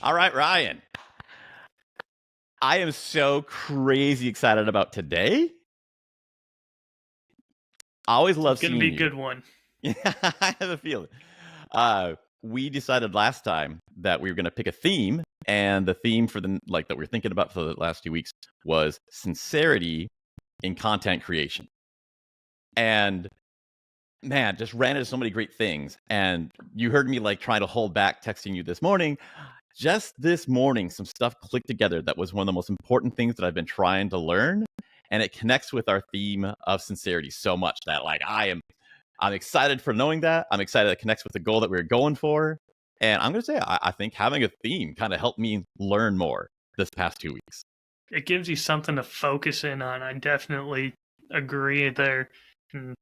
All right, Ryan. I am so crazy excited about today. I always It's love gonna be seeing a you. good one. Yeah, I have a feeling. We decided last time that we were going to pick a theme, and the theme for that we are thinking about for the last 2 weeks was sincerity in content creation. And man, just ran into so many great things. And you heard me trying to hold back texting you this morning. Just this morning, some stuff clicked together that was one of the most important things that I've been trying to learn. And it connects with our theme of sincerity so much that I'm excited for knowing that. I'm excited it connects with the goal that we were going for. And I'm going to say, I think having a theme kind of helped me learn more this past 2 weeks. It gives you something to focus in on. I definitely agree there. And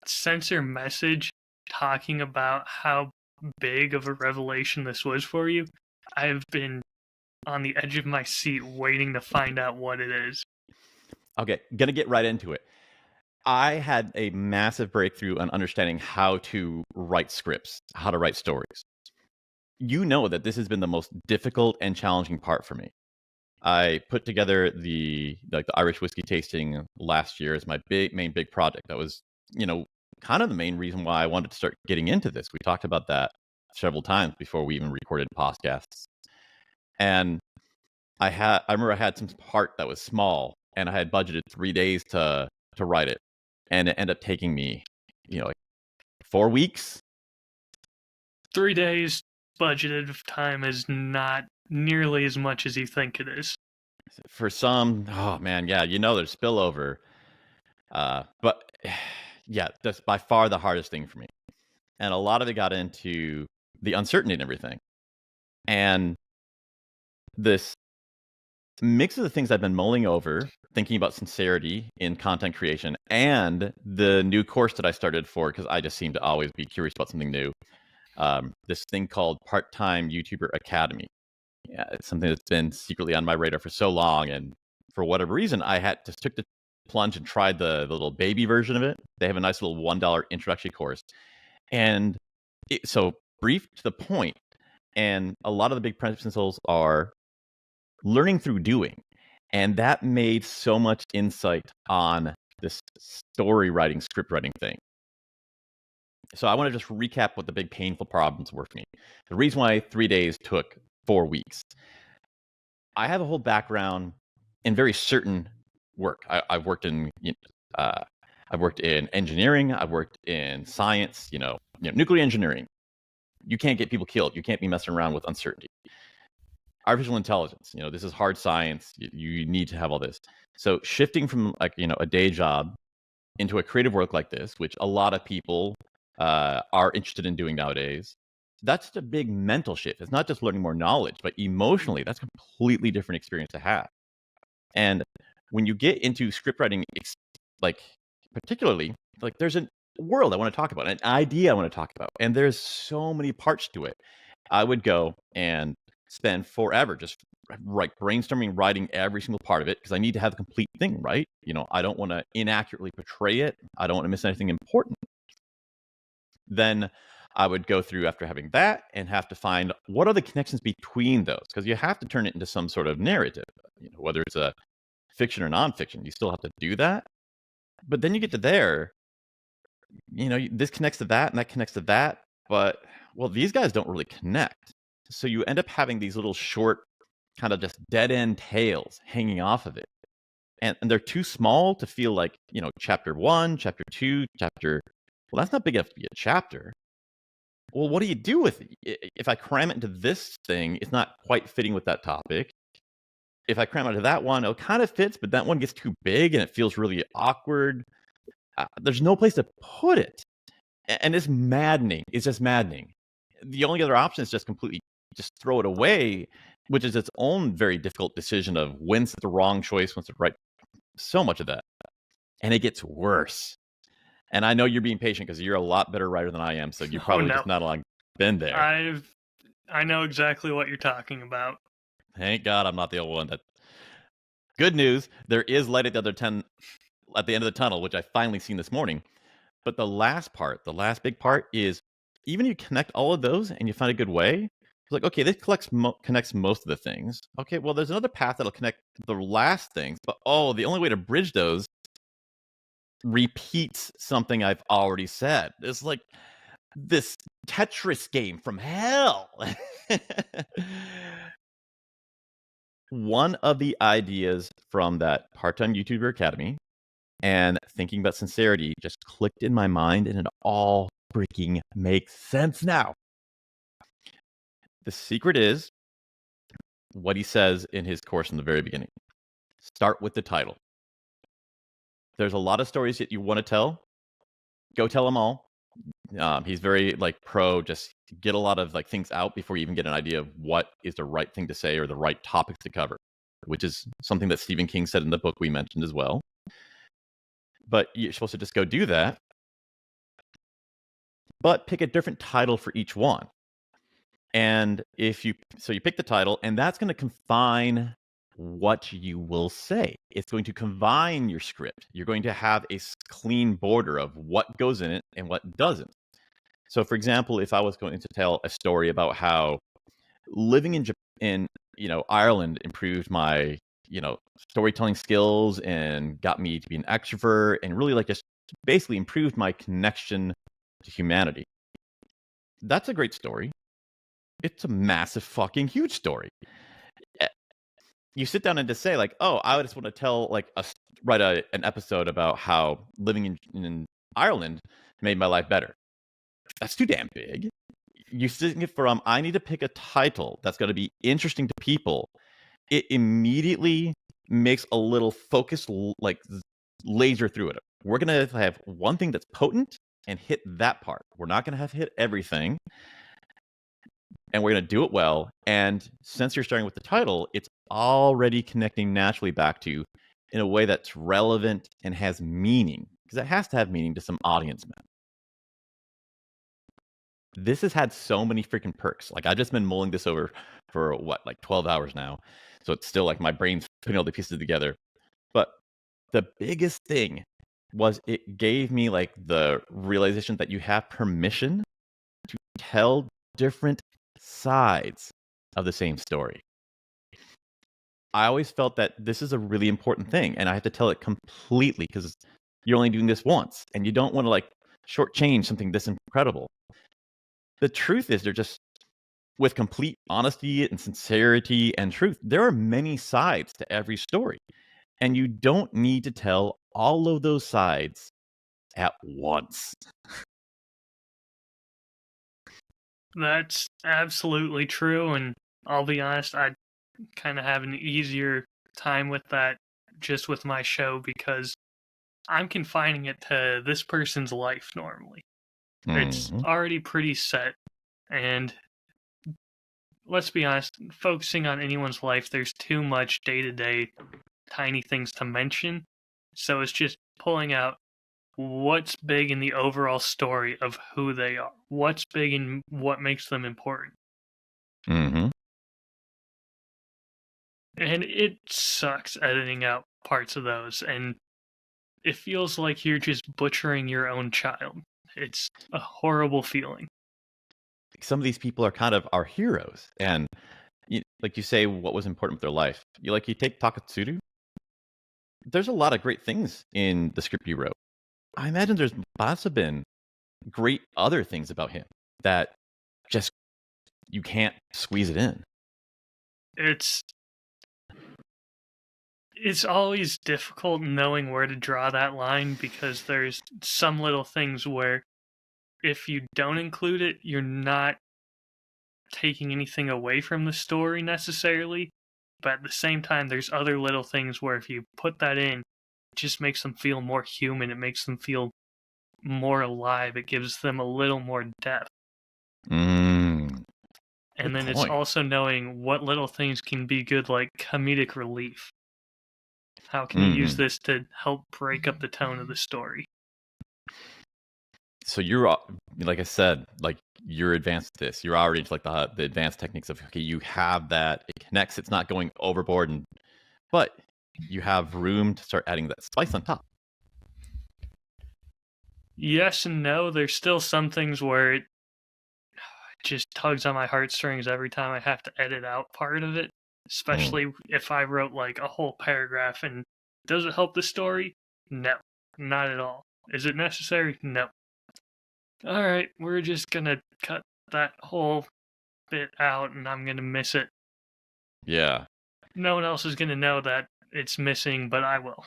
since your message talking about how big of a revelation this was for you, I've been on the edge of my seat waiting to find out what it is. Okay, going to get right into it. I had a massive breakthrough on understanding how to write scripts, how to write stories. You know that this has been the most difficult and challenging part for me. I put together the Irish whiskey tasting last year as my main big project. That was, kind of the main reason why I wanted to start getting into this. We talked about that several times before we even recorded podcasts. And I remember I had some part that was small, and I had budgeted 3 days to write it, and it ended up taking me, like 4 weeks. 3 days budgeted time is not nearly as much as you think it is. For some, oh man, yeah, there's spillover. But yeah, that's by far the hardest thing for me. And a lot of it got into the uncertainty and everything. And this mix of the things I've been mulling over, thinking about sincerity in content creation, and the new course that I started for, because I just seem to always be curious about something new. This thing called Part-Time YouTuber Academy. Yeah, it's something that's been secretly on my radar for so long, and for whatever reason, I had just took the plunge and tried the little baby version of it. They have a nice little $1 introductory course, and so brief to the point. And a lot of the big principles are learning through doing, and that made so much insight on this story writing, script writing thing. So I want to just recap what the big painful problems were for me. The reason why 3 days took 4 weeks. I have a whole background in very certain work. I've worked in engineering. I've worked in science. Nuclear engineering. You can't get people killed. You can't be messing around with uncertainty. Artificial intelligence. This is hard science. You need to have all this. So shifting from a day job into a creative work like this, which a lot of people are interested in doing nowadays, that's a big mental shift. It's not just learning more knowledge, but emotionally, that's a completely different experience to have. And when you get into script writing, particularly, there's a world I want to talk about, an idea I want to talk about, and there's so many parts to it. I would go and spend forever just brainstorming, writing every single part of it, because I need to have the complete thing right. I don't want to inaccurately portray it. I don't want to miss anything important. Then I would go through after having that and have to find what are the connections between those, because you have to turn it into some sort of narrative, whether it's a fiction or nonfiction, you still have to do that. But then you get to there, this connects to that and that connects to that, but well, these guys don't really connect. So you end up having these little short, kind of just dead end tales hanging off of it. And they're too small to feel like, chapter 1, chapter 2, chapter. Well, that's not big enough to be a chapter. Well, what do you do with it? If I cram it into this thing, it's not quite fitting with that topic. If I cram it into that one, it kind of fits, but that one gets too big and it feels really awkward. There's no place to put it. And it's maddening. It's just maddening. The only other option is just completely just throw it away, which is its own very difficult decision of when's the wrong choice, when's the right. So much of that. And it gets worse. And I know you're being patient because you're a lot better writer than I am, so you probably just not long been there. I know exactly what you're talking about. Thank God I'm not the only one. That good news, there is light at the end of the tunnel, which I finally seen this morning. But the last big part is, even if you connect all of those and you find a good way, It's like, okay, this connects most of the things. Okay, well, there's another path that'll connect the last things, but the only way to bridge those repeats something I've already said. It's like this Tetris game from hell. One of the ideas from that part-time YouTuber Academy and thinking about sincerity just clicked in my mind, and it all freaking makes sense now. The secret is what he says in his course in the very beginning. Start with the title. There's a lot of stories that you want to tell. Go tell them all. He's very pro just get a lot of things out before you even get an idea of what is the right thing to say or the right topics to cover, which is something that Stephen King said in the book we mentioned as well. But you're supposed to just go do that, but pick a different title for each one. And you pick the title, and that's going to confine what you will say. It's going to confine your script. You're going to have a clean border of what goes in it and what doesn't. So, for example, if I was going to tell a story about how living in Ireland improved my storytelling skills and got me to be an extrovert and really just basically improved my connection to humanity, that's a great story. It's a massive fucking huge story. You sit down and just say I just want to tell write an episode about how living in Ireland made my life better. That's too damn big. You sitting it from I need to pick a title that's going to be interesting to people. It immediately makes a little focused laser through it. We're going to have one thing that's potent and hit that part. We're not going to have hit everything. And we're going to do it well. And since you're starting with the title, it's already connecting naturally back to in a way that's relevant and has meaning, because it has to have meaning to some audience member. This has had so many freaking perks. I've just been mulling this over for 12 hours now. So it's still my brain's putting all the pieces together. But the biggest thing was it gave me the realization that you have permission to tell different sides of the same story. I always felt that this is a really important thing, and I have to tell it completely because you're only doing this once, and you don't want to shortchange something this incredible. The truth is, they're just with complete honesty and sincerity and truth. There are many sides to every story, and you don't need to tell all of those sides at once. That's absolutely true, and I'll be honest, I kind of have an easier time with that just with my show because I'm confining it to this person's life normally. It's already pretty set, and let's be honest, focusing on anyone's life, there's too much day-to-day tiny things to mention, so it's just pulling out what's big in the overall story of who they are, what's big in what makes them important. Mm-hmm. And it sucks editing out parts of those, and it feels like you're just butchering your own child. It's a horrible feeling. Some of these people are kind of our heroes, and you say what was important with their life. You take Taketsuru. There's a lot of great things in the script you wrote. I imagine there's must have been great other things about him that just you can't squeeze it in. It's always difficult knowing where to draw that line because there's some little things where if you don't include it, you're not taking anything away from the story necessarily. But at the same time, there's other little things where if you put that in, it just makes them feel more human. It makes them feel more alive. It gives them a little more depth. And then it's also knowing what little things can be good, like comedic relief. How can you use this to help break up the tone of the story? So you're, like I said, you're advanced at this. You're already into the advanced techniques of, okay, you have that. It connects. It's not going overboard. But you have room to start adding that spice on top. Yes and no. There's still some things where just tugs on my heartstrings every time I have to edit out part of it, Mm. especially if I wrote like a whole paragraph. And does it help the story? No, not at all. Is it necessary? No. All right, we're just gonna cut that whole bit out and I'm gonna miss it. Yeah. No one else is gonna know that it's missing, but I will.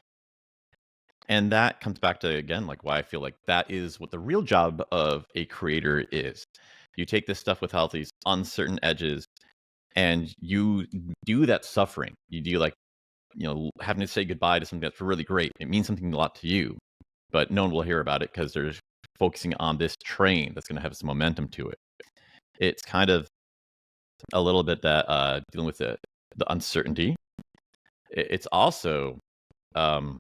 And that comes back to, again, like why I feel like that is what the real job of a creator is. You take this stuff with all these uncertain edges and you do that suffering. You do like, having to say goodbye to something that's really great. It means something a lot to you, but no one will hear about it because they're focusing on this train that's going to have some momentum to it. It's kind of a little bit that dealing with the uncertainty. It's also, um,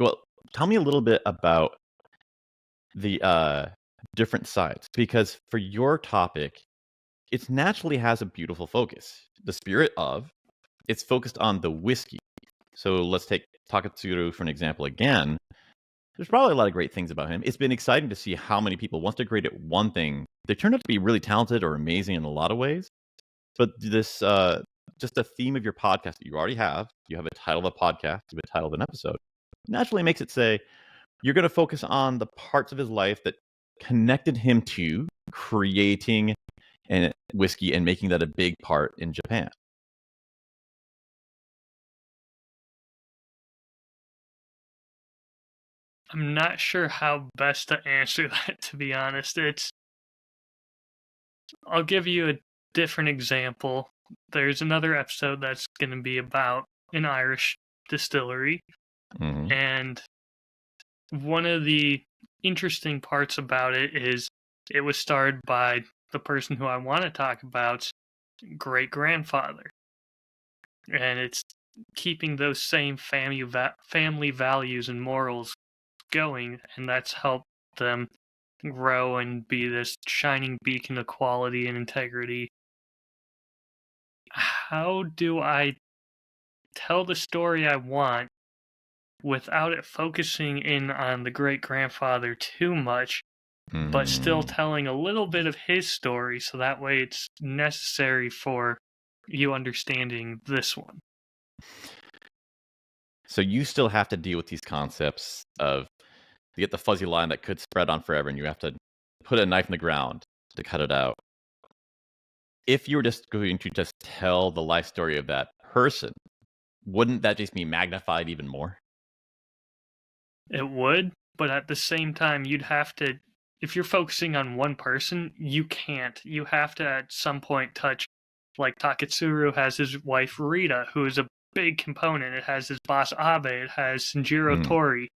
well, tell me a little bit about the different sides, because for your topic, it naturally has a beautiful focus. The spirit of it's focused on the whiskey. So let's take Takatsuru for an example again. There's probably a lot of great things about him. It's been exciting to see how many people, once they're great at one thing, they turn out to be really talented or amazing in a lot of ways. But this, just the theme of your podcast that you have a title of a podcast, you have a title of an episode, naturally makes it say you're going to focus on the parts of his life that connected him to creating and whiskey and making that a big part in Japan. I'm not sure how best to answer that, to be honest. I'll give you a different example. There's another episode that's going to be about an Irish distillery, Mm-hmm. and one of the interesting parts about it is it was started by the person who I want to talk about's great grandfather, and it's keeping those same family values and morals going, and that's helped them grow and be this shining beacon of quality and integrity. How do I tell the story I want without it focusing in on the great grandfather too much, but still Mm. telling a little bit of his story so that way it's necessary for you understanding this one? So you still have to deal with these concepts of you get the fuzzy line that could spread on forever, and you have to put a knife in the ground to cut it out. If you were just going to just tell the life story of that person, wouldn't that just be magnified even more? It would, but at the same time, you'd have to, if you're focusing on one person, you can't. You have to at some point touch, like Taketsuru has his wife Rita, who is a big component. It has his boss Abe, it has Shinjiro Mm. Tori.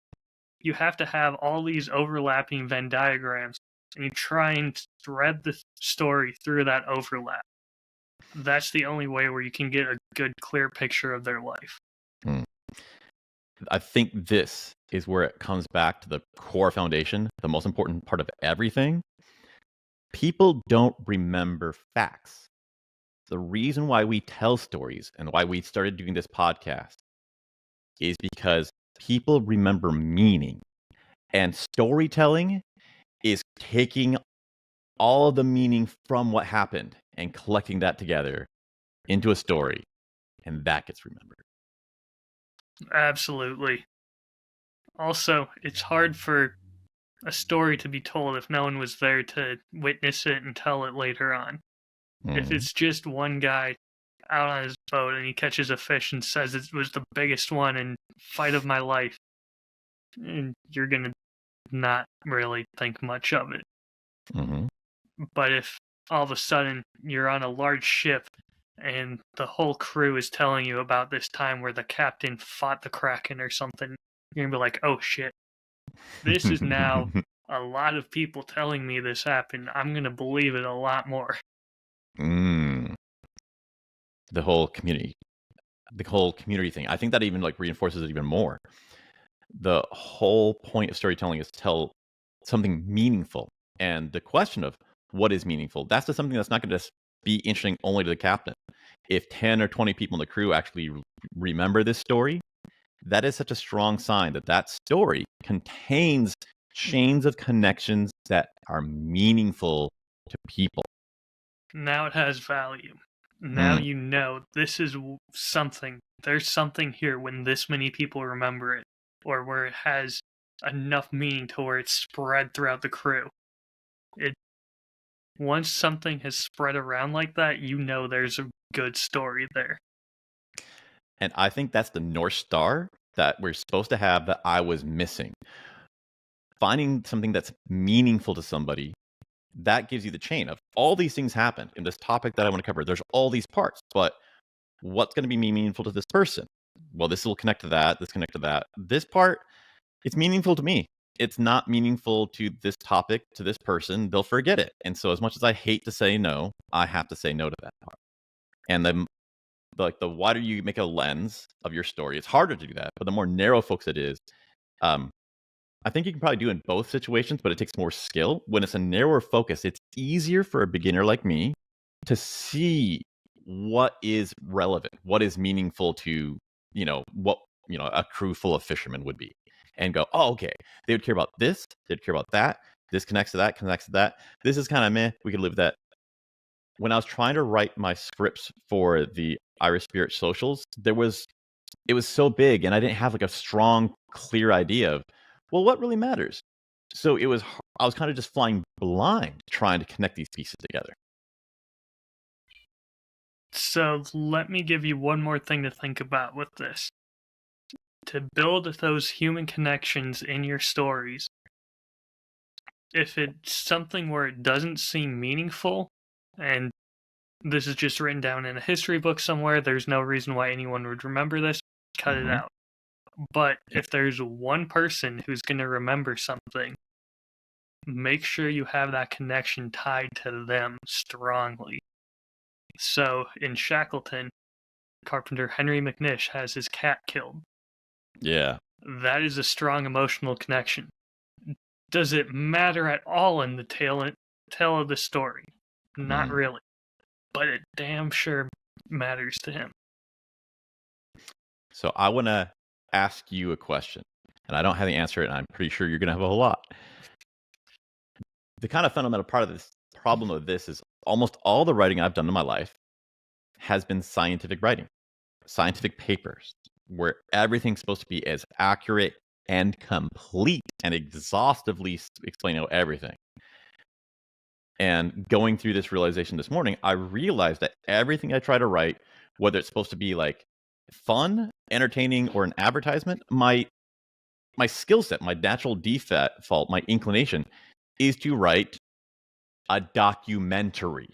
You have to have all these overlapping Venn diagrams, and you try and thread the story through that overlap. That's the only way where you can get a good, clear picture of their life. Mm. I think this is where it comes back to the core foundation, the most important part of everything. People don't remember facts. The reason why we tell stories and why we started doing this podcast is because people remember meaning. And storytelling is taking all of the meaning from what happened and collecting that together into a story. And that gets remembered. Absolutely. Also, it's hard for a story to be told if no one was there to witness it and tell it later on. If Mm. it's just one guy out on his boat and he catches a fish and says it was the biggest one and fight of my life, and you're gonna not really think much of it. Mm-hmm. But if all of a sudden you're on a large ship and the whole crew is telling you about this time where the captain fought the Kraken or something, you're gonna be like, oh shit, this is now a lot of people telling me this happened. I'm gonna believe it a lot more. Mm. The whole community thing. I think that even like reinforces it even more. The whole point of storytelling is to tell something meaningful. And the question of what is meaningful, that's just something that's not going to just be interesting only to the captain. If 10 or 20 people in the crew actually remember this story, that is such a strong sign that that story contains chains of connections that are meaningful to people. Now it has value. Now Mm. you know this is something. There's something here when this many people remember it, or where it has enough meaning to where it's spread throughout the crew. It Once something has spread around like that, you know there's a good story there. And I think that's the North Star that we're supposed to have that I was missing. Finding something that's meaningful to somebody, that gives you the chain of all these things happen in this topic that I want to cover. There's all these parts, but what's going to be meaningful to this person? Well, this will connect to that, this connect to that. This part, it's meaningful to me. It's not meaningful to this topic, to this person. They'll forget it. And so as much as I hate to say no, I have to say no to that part. And then the wider you make a lens of your story, it's harder to do that. But the more narrow focus it is, um, I think you can probably do in both situations, but it takes more skill. When it's a narrower focus, it's easier for a beginner like me to see what is relevant, what is meaningful to, what, a crew full of fishermen would be. And go, oh, okay, they would care about this, they'd care about that. This connects to that, connects to that. This is kind of meh. We could live with that. When I was trying to write my scripts for the Irish Spirit socials, it was so big and I didn't have like a strong, clear idea of, well, what really matters? So I was kind of just flying blind trying to connect these pieces together. So let me give you one more thing to think about with this. To build those human connections in your stories, if it's something where it doesn't seem meaningful, and this is just written down in a history book somewhere, there's no reason why anyone would remember this, cut it out. But if there's one person who's going to remember something, make sure you have that connection tied to them strongly. So in Shackleton, Carpenter Henry McNish has his cat killed. Yeah. That is a strong emotional connection. Does it matter at all in the tale of the story? Not really. But it damn sure matters to him. So I want to ask you a question, and I don't have the answer, and I'm pretty sure you're going to have a whole lot. The kind of fundamental part of this problem of this is almost all the writing I've done in my life has been scientific writing, scientific papers, where everything's supposed to be as accurate and complete and exhaustively explaining everything. And going through this realization this morning, I realized that everything I try to write, whether it's supposed to be like fun, entertaining, or an advertisement, my skill set, my natural default, my inclination is to write a documentary.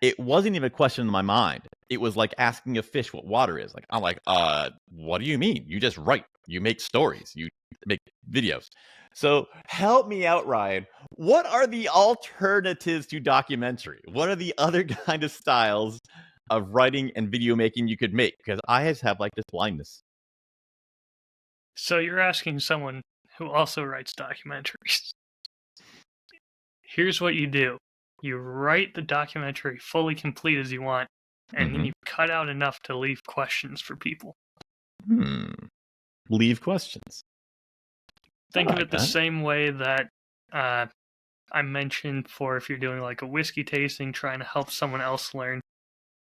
It wasn't even a question in my mind. It was like asking a fish what water is. Like, I'm like, what do you mean? You just write. You make stories. You make videos. So help me out, Ryan. What are the alternatives to documentary? What are the other kind of styles of writing and video making you could make? Because I just have like this blindness. So you're asking someone who also writes documentaries. Here's what you do. You write the documentary fully complete as you want, and then you cut out enough to leave questions for people. Leave questions. Think of it the same way that I mentioned for if you're doing like a whiskey tasting, trying to help someone else learn.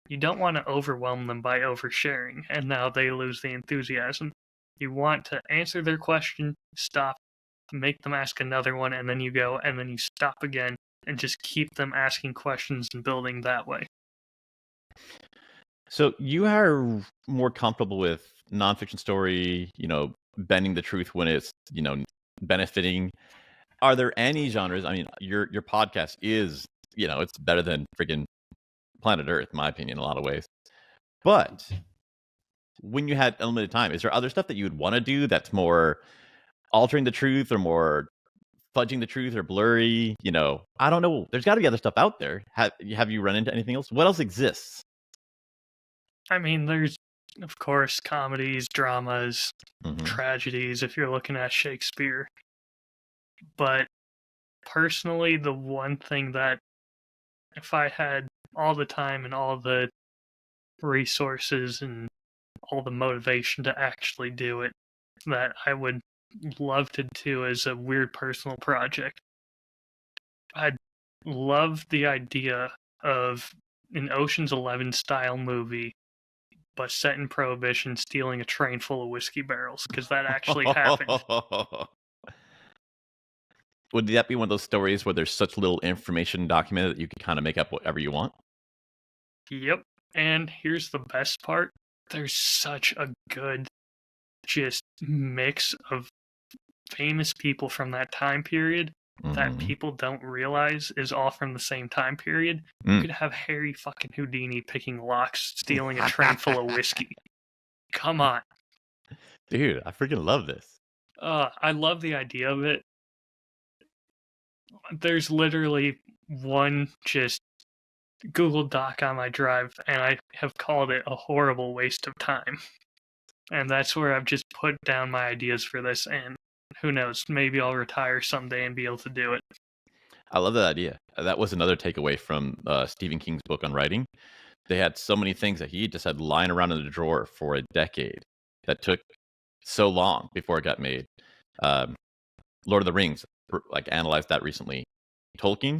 You don't want to overwhelm them by oversharing, and now they lose the enthusiasm. You want to answer their question, stop, make them ask another one, and then you go, and then you stop again, and just keep them asking questions and building that way. So you are more comfortable with nonfiction story, bending the truth when it's, benefiting. Are there any genres? I mean, your podcast is, it's better than freaking Planet Earth, in my opinion, in a lot of ways. But when you had unlimited time, is there other stuff that you would want to do that's more altering the truth or more fudging the truth or blurry? I don't know. There's got to be other stuff out there. Have you run into anything else? What else exists? I mean, there's, of course, comedies, dramas, tragedies, if you're looking at Shakespeare. But personally, the one thing that if I had all the time and all the resources and all the motivation to actually do it, that I would love to do as a weird personal project, I'd love the idea of an Ocean's 11 style movie, but set in Prohibition, stealing a train full of whiskey barrels, because that actually happened. Would that be one of those stories where there's such little information documented that you can kind of make up whatever you want? Yep. And here's the best part. There's such a good just mix of famous people from that time period that Mhm. people don't realize is all from the same time period. You Mm. could have Harry fucking Houdini picking locks, stealing a train full of whiskey. Come on. Dude, I freaking love this. I love the idea of it. There's literally one just Google Doc on my drive, and I have called it a horrible waste of time. And that's where I've just put down my ideas for this, and who knows, maybe I'll retire someday and be able to do it. I love that idea. That was another takeaway from Stephen King's book on writing. They had so many things that he just had lying around in the drawer for a decade that took so long before it got made. Um, Lord of the Rings, like analyzed that recently. Tolkien,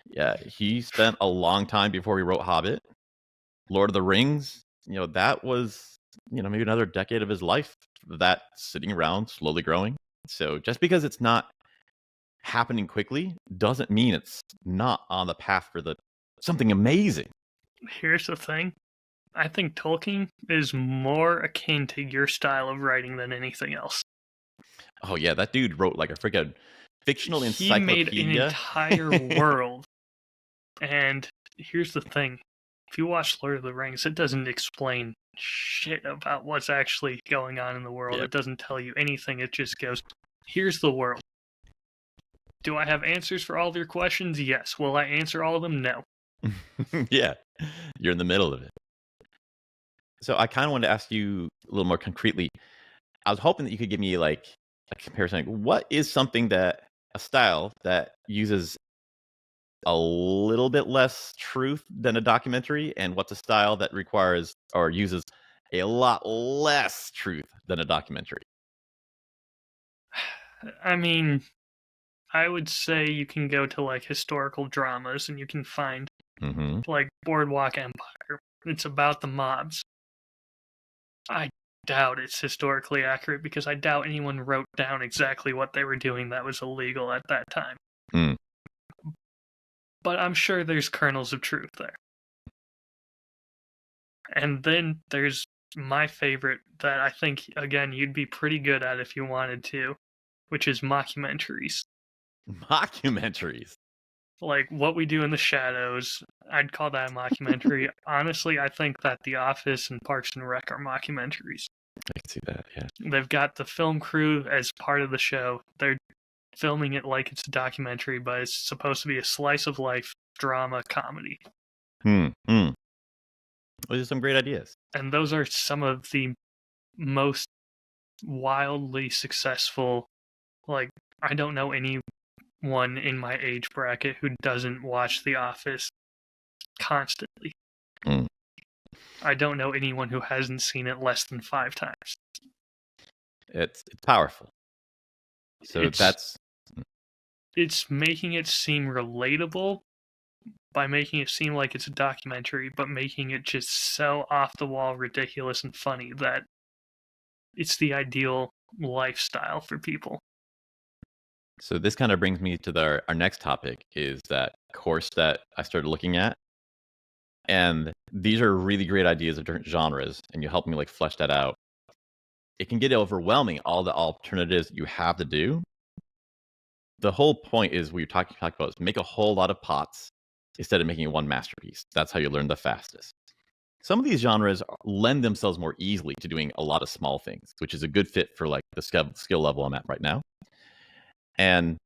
yeah, he spent a long time before he wrote Hobbit. Lord of the Rings, that was, maybe another decade of his life that sitting around slowly growing. So just because it's not happening quickly doesn't mean it's not on the path for something amazing. Here's the thing. I think Tolkien is more akin to your style of writing than anything else. Oh yeah, that dude wrote like a freaking fictional He made an encyclopedia. entire world. And here's the thing. If you watch Lord of the Rings, it doesn't explain shit about what's actually going on in the world. Yep. It doesn't tell you anything. It just goes, here's the world. Do I have answers for all of your questions? Yes. Will I answer all of them? No. Yeah, you're in the middle of it. So I kind of wanted to ask you a little more concretely. I was hoping that you could give me like a comparison. Like, what is something a style that uses a little bit less truth than a documentary, and what's a style that requires or uses a lot less truth than a documentary? I mean, I would say you can go to like historical dramas and you can find Mm-hmm. like Boardwalk Empire. It's about the mobs. I doubt it's historically accurate because I doubt anyone wrote down exactly what they were doing that was illegal at that time. Mm. But I'm sure there's kernels of truth there. And then there's my favorite that I think, again, you'd be pretty good at if you wanted to, which is mockumentaries. Mockumentaries. Like What We Do in the Shadows, I'd call that a mockumentary. Honestly, I think that The Office and Parks and Rec are mockumentaries. I can see that, yeah. They've got the film crew as part of the show. They're filming it like it's a documentary, but it's supposed to be a slice of life drama comedy. Those are some great ideas. And those are some of the most wildly successful. Like, I don't know anyone in my age bracket who doesn't watch The Office constantly. Mm. I don't know anyone who hasn't seen it less than 5 times. It's powerful. So it's making it seem relatable by making it seem like it's a documentary, but making it just so off the wall, ridiculous, and funny that it's the ideal lifestyle for people. So this kind of brings me to our next topic, is that course that I started looking at. And these are really great ideas of different genres, and you help me like flesh that out. It can get overwhelming, all the alternatives you have to do. The whole point is what you're talking about is make a whole lot of pots instead of making one masterpiece. That's how you learn the fastest. Some of these genres lend themselves more easily to doing a lot of small things, which is a good fit for like the skill level I'm at right now. And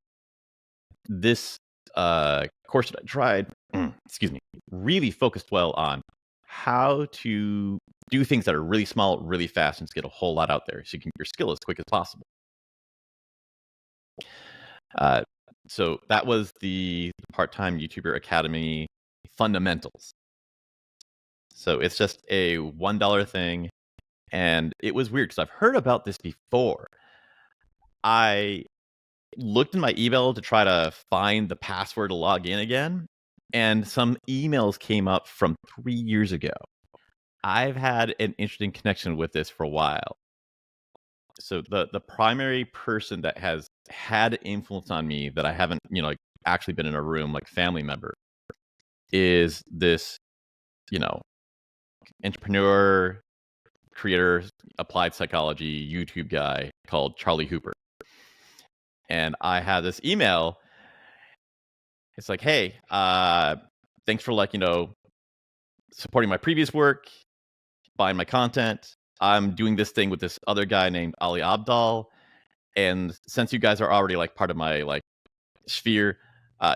this course that I tried, excuse me, really focused well on how to do things that are really small, really fast, and just get a whole lot out there so you can get your skill as quick as possible. So that was the Part-Time YouTuber Academy Fundamentals. So it's just a $1 thing. And it was weird because I've heard about this before. I looked in my email to try to find the password to log in again, and some emails came up from 3 years ago. I've had an interesting connection with this for a while. So the primary person that has had influence on me that I haven't, like actually been in a room, like family member, is this, you know, entrepreneur, creator, applied psychology YouTube guy called Charlie Hooper. And I had this email. It's like, hey, thanks for supporting my previous work, buying my content. I'm doing this thing with this other guy named Ali Abdal. And since you guys are already like part of my like sphere,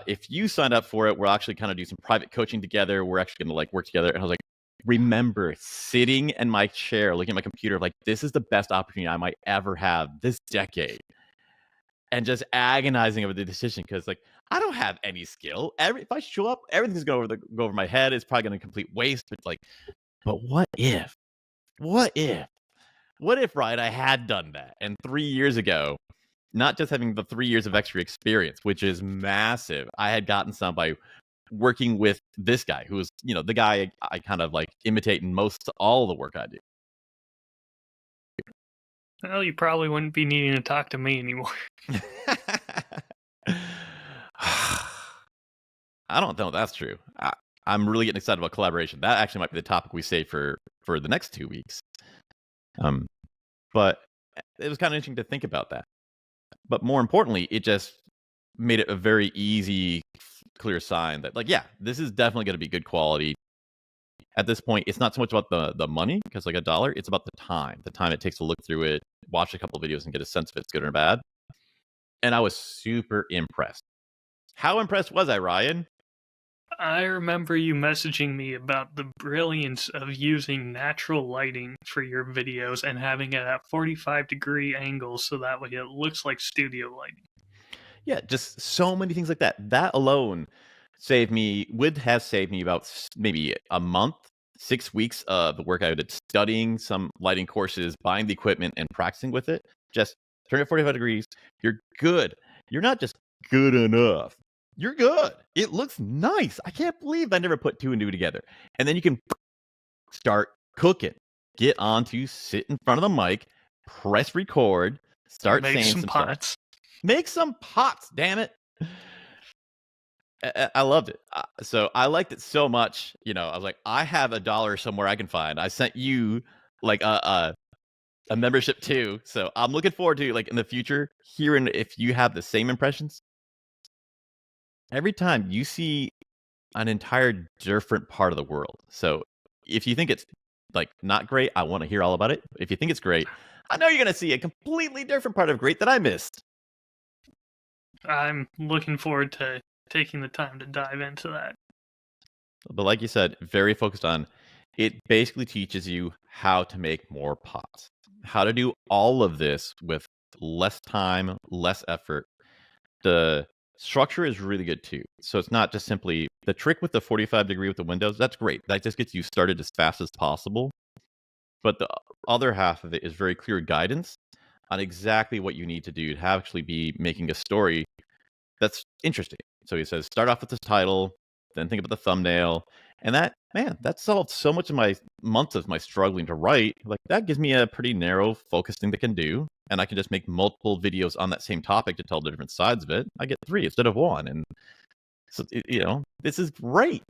if you sign up for it, we'll actually kind of do some private coaching together. We're actually going to like work together. And I was like, remember sitting in my chair, looking at my computer, like this is the best opportunity I might ever have this decade. And just agonizing over the decision because, like, I don't have any skill. If I show up, everything's going to go over my head. It's probably going to complete waste. But what if? What if, right? I had done that, and 3 years ago, not just having the 3 years of extra experience, which is massive. I had gotten some by working with this guy, who was, the guy I kind of like imitate in most all the work I do. Well, you probably wouldn't be needing to talk to me anymore. I don't know if that's true. I'm really getting excited about collaboration. That actually might be the topic we save for the next 2 weeks. But it was kind of interesting to think about that. But more importantly, it just made it a very easy, clear sign that, like, yeah, this is definitely going to be good quality. At this point, it's not so much about the money, because like $1, it's about the time it takes to look through it, watch a couple of videos, and get a sense if it's good or bad. And I was super impressed. How impressed was I, Ryan? I remember you messaging me about the brilliance of using natural lighting for your videos and having it at 45-degree angles so that way it looks like studio lighting. Yeah, just so many things like that. That alone would have saved me about maybe a month, 6 weeks of the work I did studying some lighting courses, buying the equipment, and practicing with it. Just turn it 45 degrees. You're good. You're not just good enough. You're good. It looks nice. I can't believe I never put 2 and 2 together. And then you can start cooking. Get on to sit in front of the mic, press record, start saying some pots. stuff. Make some pots, damn it. I loved it. So I liked it so much. I was like, I have $1 somewhere I can find. I sent you like a membership too. So I'm looking forward to, like, in the future, hearing if you have the same impressions. Every time you see an entire different part of the world. So if you think it's like not great, I want to hear all about it. If you think it's great, I know you're going to see a completely different part of great that I missed. I'm looking forward to taking the time to dive into that. But like you said, very focused on, it basically teaches you how to make more pots, how to do all of this with less time, less effort. The structure is really good too. So it's not just simply the trick with the 45 degree with the windows. That's great. That just gets you started as fast as possible. But the other half of it is very clear guidance on exactly what you need to do to actually be making a story that's interesting. So he says, start off with the title, then think about the thumbnail. And that solved so much of my months of my struggling to write. Like, that gives me a pretty narrow, focused thing that can do. And I can just make multiple videos on that same topic to tell the different sides of it. I get 3 instead of 1. And so, this is great.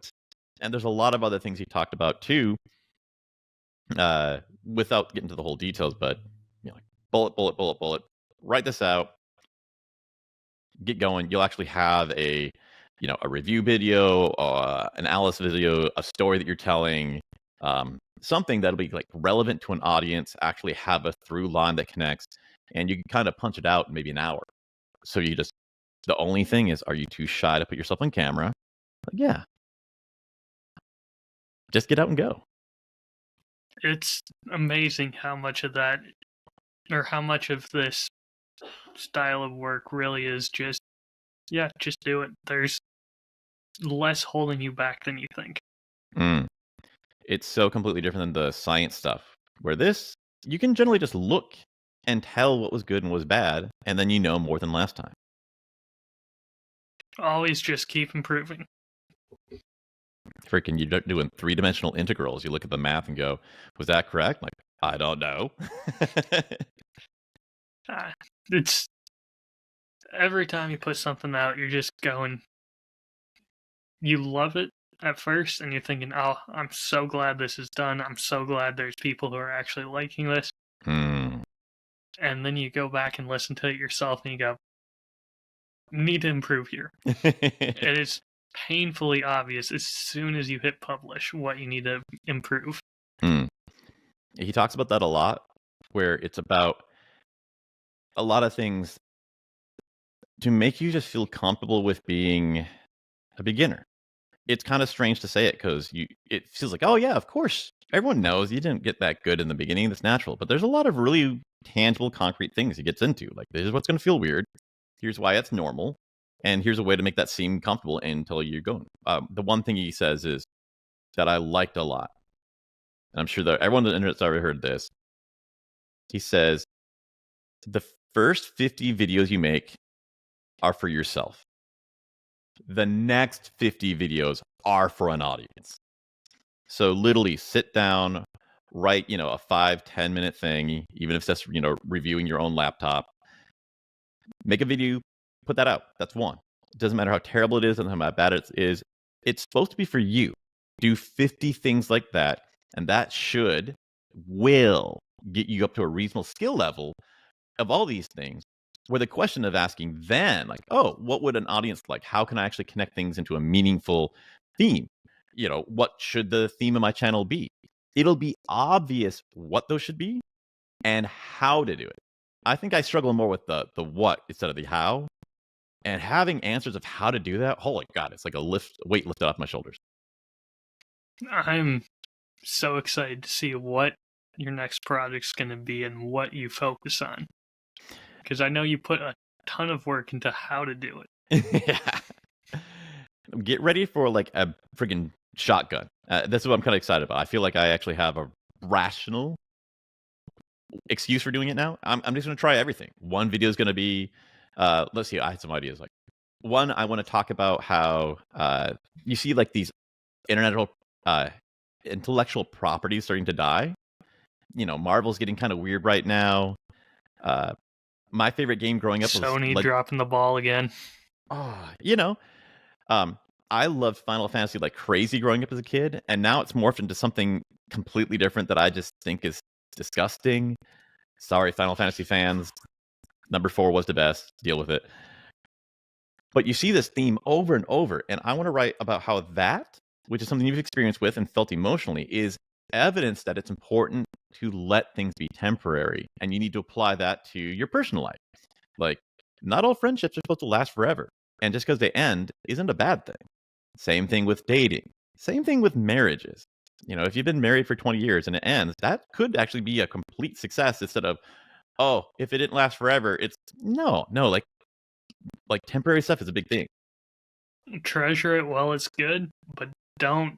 And there's a lot of other things he talked about too, without getting to the whole details, but like bullet, write this out, get going. You'll actually have a review video, an analysis video, a story that you're telling, something that'll be like relevant to an audience, actually have a through line that connects, and you can kind of punch it out in maybe an hour. So the only thing is, are you too shy to put yourself on camera? Like, yeah. Just get out and go. It's amazing how much of that, or how much of this style of work really is just do it. There's less holding you back than you think. It's so completely different than the science stuff, where this, you can generally just look and tell what was good and was bad, and then more than last time. Always just keep improving. Freaking, you're doing three-dimensional integrals. You look at the math and go, was that correct? Like, I don't know. It's every time you put something out, you're just going, you love it at first, and you're thinking, oh, I'm so glad this is done. I'm so glad there's people who are actually liking this. Hmm. And then you go back and listen to it yourself, and you go, need to improve here. It is painfully obvious as soon as you hit publish what you need to improve. He talks about that a lot, where it's about a lot of things to make you just feel comfortable with being a beginner. It's kind of strange to say it because it feels like, oh yeah, of course, everyone knows you didn't get that good in the beginning. That's natural. But there's a lot of really tangible, concrete things he gets into. Like, this is what's going to feel weird. Here's why it's normal. And here's a way to make that seem comfortable until you're going. The one thing he says is that I liked a lot. And I'm sure that everyone on the internet's already heard this. He says, the first 50 videos you make are for yourself. The next 50 videos are for an audience. So literally sit down, write, a 5-10 minute thing, even if that's, reviewing your own laptop. Make a video, put that out. That's one. It doesn't matter how terrible it is, doesn't matter how bad it is. It's supposed to be for you. Do 50 things like that, and that will get you up to a reasonable skill level of all these things. Where the question of asking then, like, oh, what would an audience like? How can I actually connect things into a meaningful theme? What should the theme of my channel be? It'll be obvious what those should be and how to do it. I think I struggle more with the what instead of the how. And having answers of how to do that, holy God, it's like a weight lifted off my shoulders. I'm so excited to see what your next project's going to be and what you focus on. Because I know you put a ton of work into how to do it. Yeah. Get ready for like a friggin' shotgun. That's what I'm kind of excited about. I feel like I actually have a rational excuse for doing it now. I'm just going to try everything. One video is going to be, let's see, I had some ideas. Like, one, I want to talk about how you see like these intellectual properties starting to die. Marvel's getting kind of weird right now. My favorite game growing up was Sony dropping the ball again. I loved Final Fantasy like crazy growing up as a kid, and now it's morphed into something completely different that I just think is disgusting. Sorry, Final Fantasy fans. Number 4 was the best. Deal with it. But you see this theme over and over, and I want to write about how that, which is something you've experienced with and felt emotionally, is evidence that it's important to let things be temporary, and you need to apply that to your personal life. Like, not all friendships are supposed to last forever, and just because they end isn't a bad thing. Same thing with dating. Same thing with marriages. If you've been married for 20 years and it ends, that could actually be a complete success instead of, oh, if it didn't last forever, it's no, like temporary stuff is a big thing. Treasure it while it's good, but don't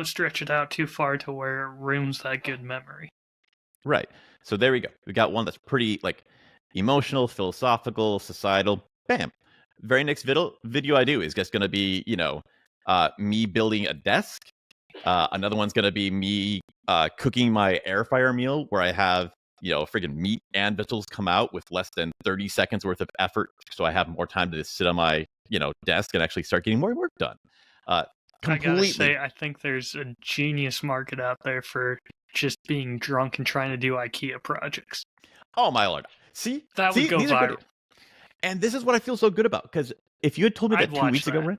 stretch it out too far to where it ruins that good memory. Right. So there we go. We got one that's pretty like emotional, philosophical, societal. Bam. Very next video I do is just going to be, me building a desk. Another one's going to be me cooking my air fryer meal where I have, friggin' meat and vegetables come out with less than 30 seconds worth of effort. So I have more time to sit on my, desk and actually start getting more work done. Completely. I gotta say, I think there's a genius market out there for just being drunk and trying to do IKEA projects. Oh my Lord. See? That would go viral. And this is what I feel so good about, because if you had told me that 2 weeks ago, Ren,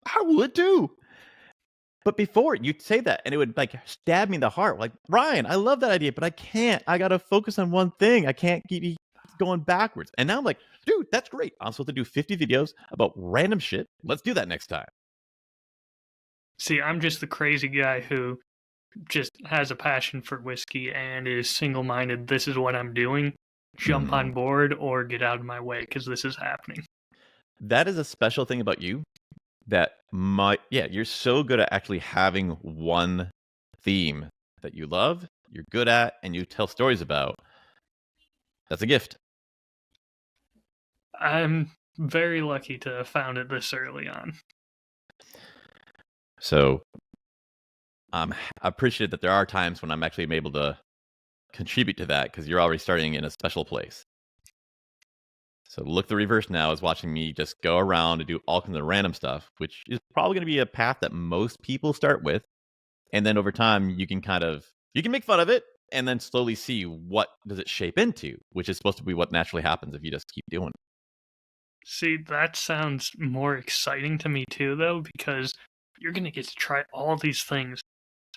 I would too. But before, you'd say that, and it would like stab me in the heart. Like, Ryan, I love that idea, but I can't. I got to focus on one thing. I can't keep going backwards. And now I'm like, dude, that's great. I'm supposed to do 50 videos about random shit. Let's do that next time. See, I'm just the crazy guy who just has a passion for whiskey and is single-minded. This is what I'm doing. Jump on board or get out of my way because this is happening. That is a special thing about you. That you're so good at actually having one theme that you love, you're good at, and you tell stories about. That's a gift. I'm very lucky to have found it this early on. So I'm appreciative that there are times when I'm actually able to contribute to that because you're already starting in a special place. So look the reverse now is watching me just go around and do all kinds of random stuff, which is probably going to be a path that most people start with. And then over time, you can make fun of it and then slowly see what does it shape into, which is supposed to be what naturally happens if you just keep doing it. See, that sounds more exciting to me too, though, because you're going to get to try all these things,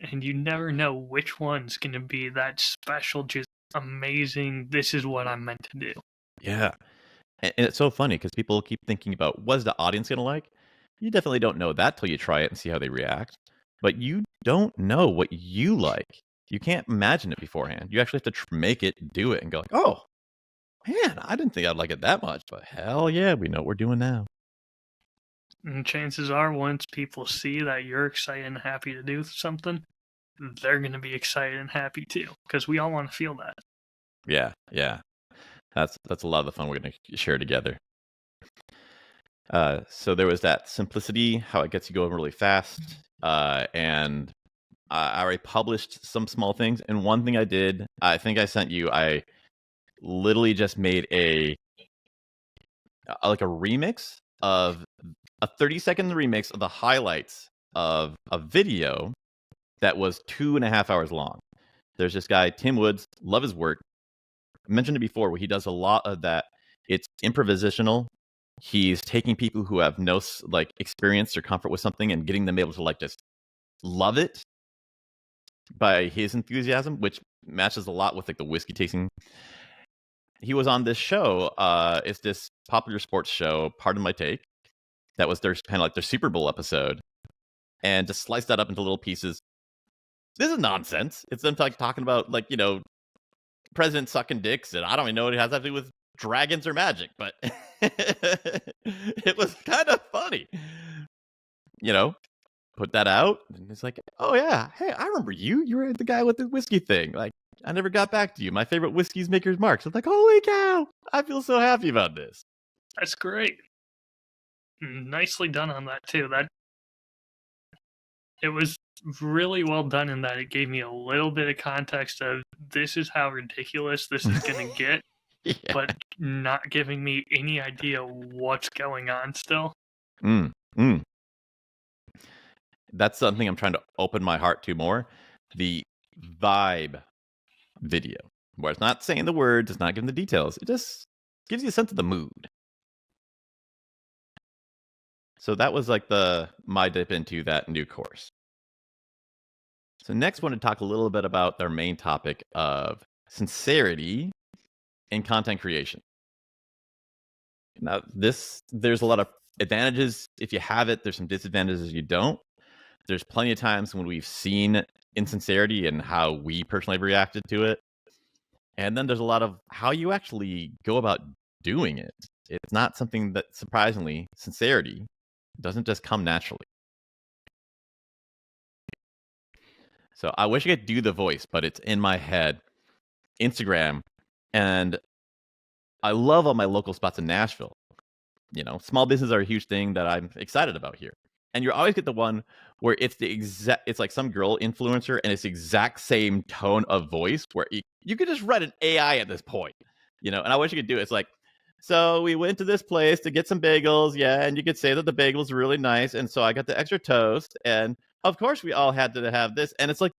and you never know which one's going to be that special, just amazing. This is what I'm meant to do. Yeah. And it's so funny because people keep thinking about what is the audience going to like? You definitely don't know that till you try it and see how they react. But you don't know what you like. You can't imagine it beforehand. You actually have to make it, do it, and go like, oh, man, I didn't think I'd like it that much. But hell yeah, we know what we're doing now. And chances are, once people see that you're excited and happy to do something, they're going to be excited and happy too, because we all want to feel that. Yeah, yeah. That's a lot of the fun we're going to share together. So there was that simplicity, how it gets you going really fast. And I already published some small things. And one thing I did, I think I sent you, I literally just made like a remix of a 30-second remix of the highlights of a video that was 2.5 hours long. There's this guy, Tim Woods, love his work. I mentioned it before, where he does a lot of that. It's improvisational. He's taking people who have no experience or comfort with something and getting them able to just love it by his enthusiasm, which matches a lot with the whiskey tasting. He was on this show. It's this popular sports show, Pardon My Take. That was their kind of like their Super Bowl episode, and just sliced that up into little pieces. This is nonsense. It's them talking about president sucking dicks, and I don't even know what it has to do with dragons or magic, but it was kind of funny. Put that out, and it's like, oh yeah, hey, I remember you. You were the guy with the whiskey thing. Like, I never got back to you. My favorite whiskey's Maker's Mark. So it's like, holy cow, I feel so happy about this. That's great. Nicely done on that too. It was really well done in that it gave me a little bit of context of this is how ridiculous this is going to get, yeah. But not giving me any idea what's going on still. That's something I'm trying to open my heart to more. The vibe video, where it's not saying the words, it's not giving the details. It just gives you a sense of the mood. So that was my dip into that new course. So next, I want to talk a little bit about their main topic of sincerity in content creation. Now, there's a lot of advantages if you have it. There's some disadvantages if you don't. There's plenty of times when we've seen insincerity and how we personally have reacted to it. And then there's a lot of how you actually go about doing it. It's not something that, surprisingly, sincerity doesn't just come naturally. So I wish I could do the voice, but it's in my head. Instagram. And I love all my local spots in Nashville. Small businesses are a huge thing that I'm excited about here. And you always get the one where it's it's like some girl influencer and it's the exact same tone of voice where you could just write an AI at this point, and I wish you could do it. It's like, so we went to this place to get some bagels. Yeah. And you could say that the bagels were really nice. And so I got the extra toast. And of course we all had to have this. And it's like,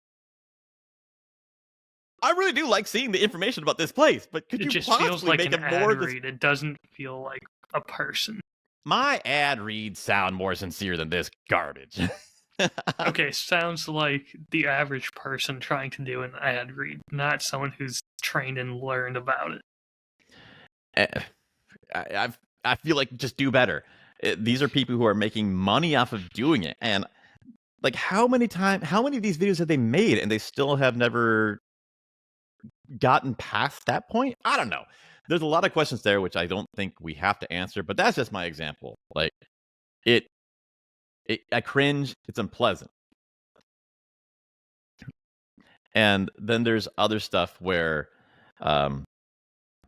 I really do like seeing the information about this place, but could you possibly make it more ad read? It doesn't feel like a person. My ad reads sound more sincere than this garbage. Okay, sounds like the average person trying to do an ad read, not someone who's trained and learned about it. I feel like just do better. These are people who are making money off of doing it, and how many of these videos have they made, and they still have never gotten past that point? I don't know. There's a lot of questions there, which I don't think we have to answer, but that's just my example. I cringe. It's unpleasant. And then there's other stuff where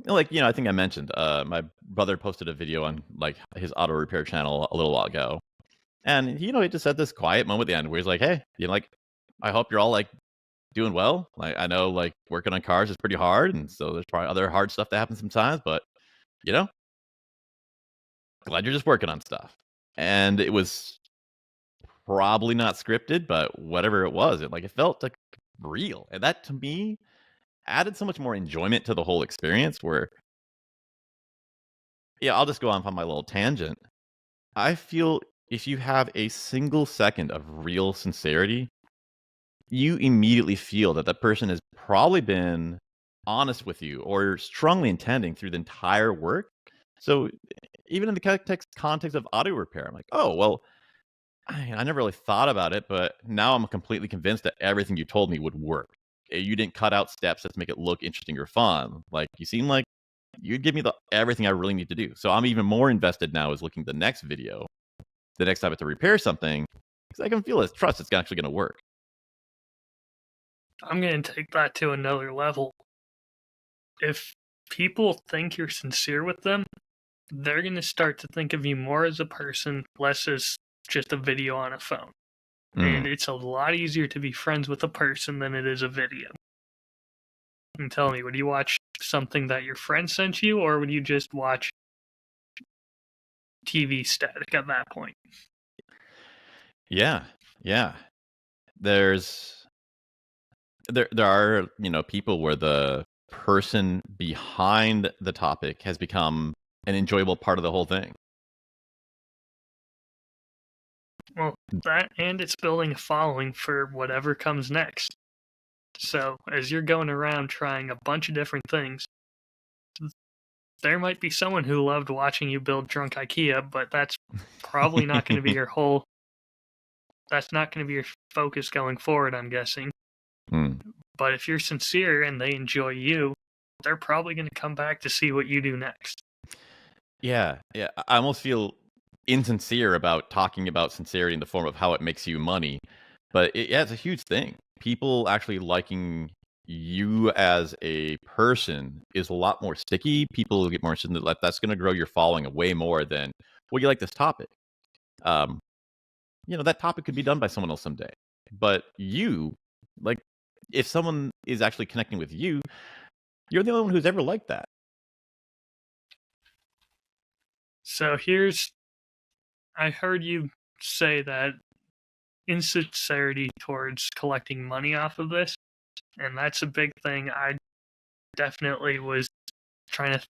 Like, I think I mentioned, my brother posted a video on, like, his auto repair channel a little while ago, and, he just had this quiet moment at the end where he's like, "Hey, like, I hope you're all, like, doing well. Like, I know, like, working on cars is pretty hard, and so there's probably other hard stuff that happens sometimes, but, you know, glad you're just working on stuff." And it was probably not scripted, but whatever it was, it felt, like, real, and that, to me, added so much more enjoyment to the whole experience where yeah, I'll just go off on my little tangent. I feel if you have a single second of real sincerity, you immediately feel that that person has probably been honest with you or strongly intending through the entire work. So even in the context of audio repair, I'm like, oh, well, I never really thought about it, but now I'm completely convinced that everything you told me would work. You didn't cut out steps that make it look interesting or fun. Like you seem like you'd give me everything I really need to do. So I'm even more invested now as looking at the next video, the next time I have to repair something, because I can feel his trust it's actually going to work. I'm going to take that to another level. If people think you're sincere with them, they're going to start to think of you more as a person, less as just a video on a phone. Mm. And it's a lot easier to be friends with a person than it is a video. And tell me, would you watch something that your friend sent you, or would you just watch TV static at that point? Yeah, yeah. There's there are people where the person behind the topic has become an enjoyable part of the whole thing. Well, that and it's building a following for whatever comes next. So, as you're going around trying a bunch of different things, there might be someone who loved watching you build drunk IKEA, but that's probably not going to be your whole. That's not going to be your focus going forward, I'm guessing. Hmm. But if you're sincere and they enjoy you, they're probably going to come back to see what you do next. Yeah, yeah. I almost feel insincere about talking about sincerity in the form of how it makes you money, but yeah, it's a huge thing. People actually liking you as a person is a lot more sticky. People get more interested in that. That's going to grow your following way more than, well, you like this topic. Um, that topic could be done by someone else someday. But like, if someone is actually connecting with you, you're the only one who's ever liked that. So I heard you say that insincerity towards collecting money off of this, and that's a big thing. I definitely was trying to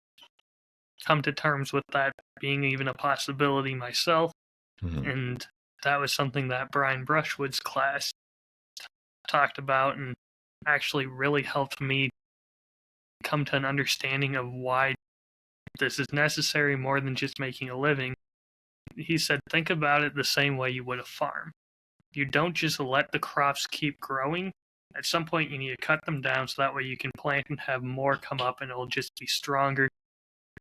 come to terms with that being even a possibility myself, Mhm. and that was something that Brian Brushwood's class talked about and actually really helped me come to an understanding of why this is necessary more than just making a living. He said, think about it the same way you would a farm. You don't just let the crops keep growing. At some point, you need to cut them down so that way you can plant and have more come up and it'll just be stronger.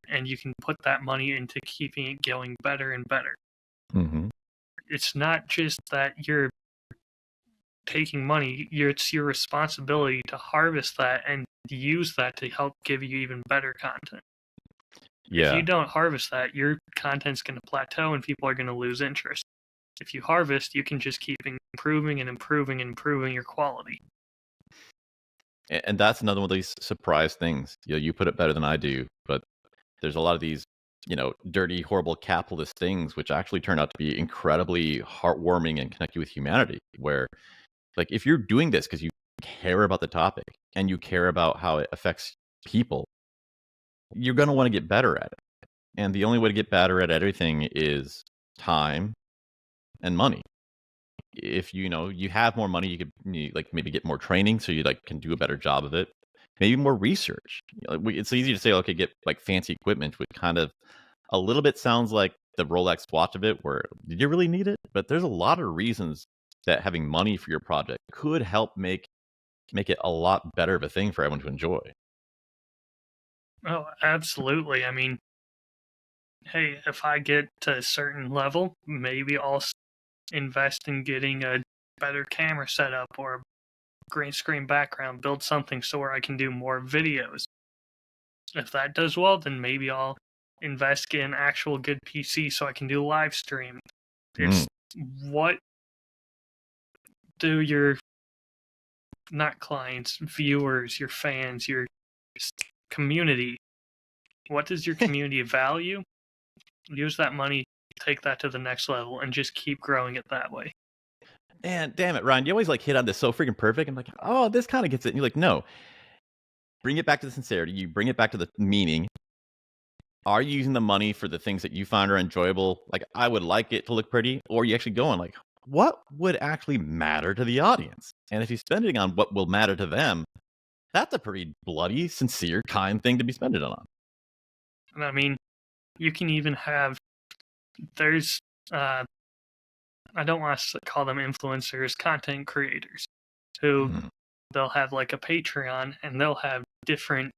And you can put that money into keeping it going better and better. Mm-hmm. It's not just that you're taking money, it's your responsibility to harvest that and use that to help give you even better content. If you Yeah. don't harvest that, your content's going to plateau and people are going to lose interest. If you harvest, you can just keep improving and improving and improving your quality. And that's another one of these surprise things. You put it better than I do, but there's a lot of these, dirty, horrible capitalist things which actually turn out to be incredibly heartwarming and connect you with humanity. Where, like, if you're doing this because you care about the topic and you care about how it affects people, you're going to want to get better at it. And the only way to get better at everything is time and money. If you have more money, you could like maybe get more training so you can do a better job of it. Maybe more research. It's easy to say, okay, get like fancy equipment, which kind of a little bit sounds like the Rolex watch of it, where did you really need it? But there's a lot of reasons that having money for your project could help make it a lot better of a thing for everyone to enjoy. Oh, absolutely. I mean, hey, if I get to a certain level, maybe I'll invest in getting a better camera setup or a green screen background, build something so where I can do more videos. If that does well, then maybe I'll invest in an actual good PC so I can do live stream. Mm. It's what do your not clients, viewers, your fans, your community, what does your community value? Use that money, take that to the next level, and just keep growing it that way. And damn it, Ryan, you always like hit on this so freaking perfect. I'm like, oh, this kind of gets it. And you're like, no, bring it back to the sincerity. You bring it back to the meaning. Are you using the money for the things that you find are enjoyable? Like, I would like it to look pretty, or are you actually going like, what would actually matter to the audience? And if you're spending on what will matter to them, that's a pretty bloody, sincere, kind thing to be spending it on. And I mean, you can even have there's I don't want to call them influencers, content creators who Mm. they'll have like a Patreon and they'll have different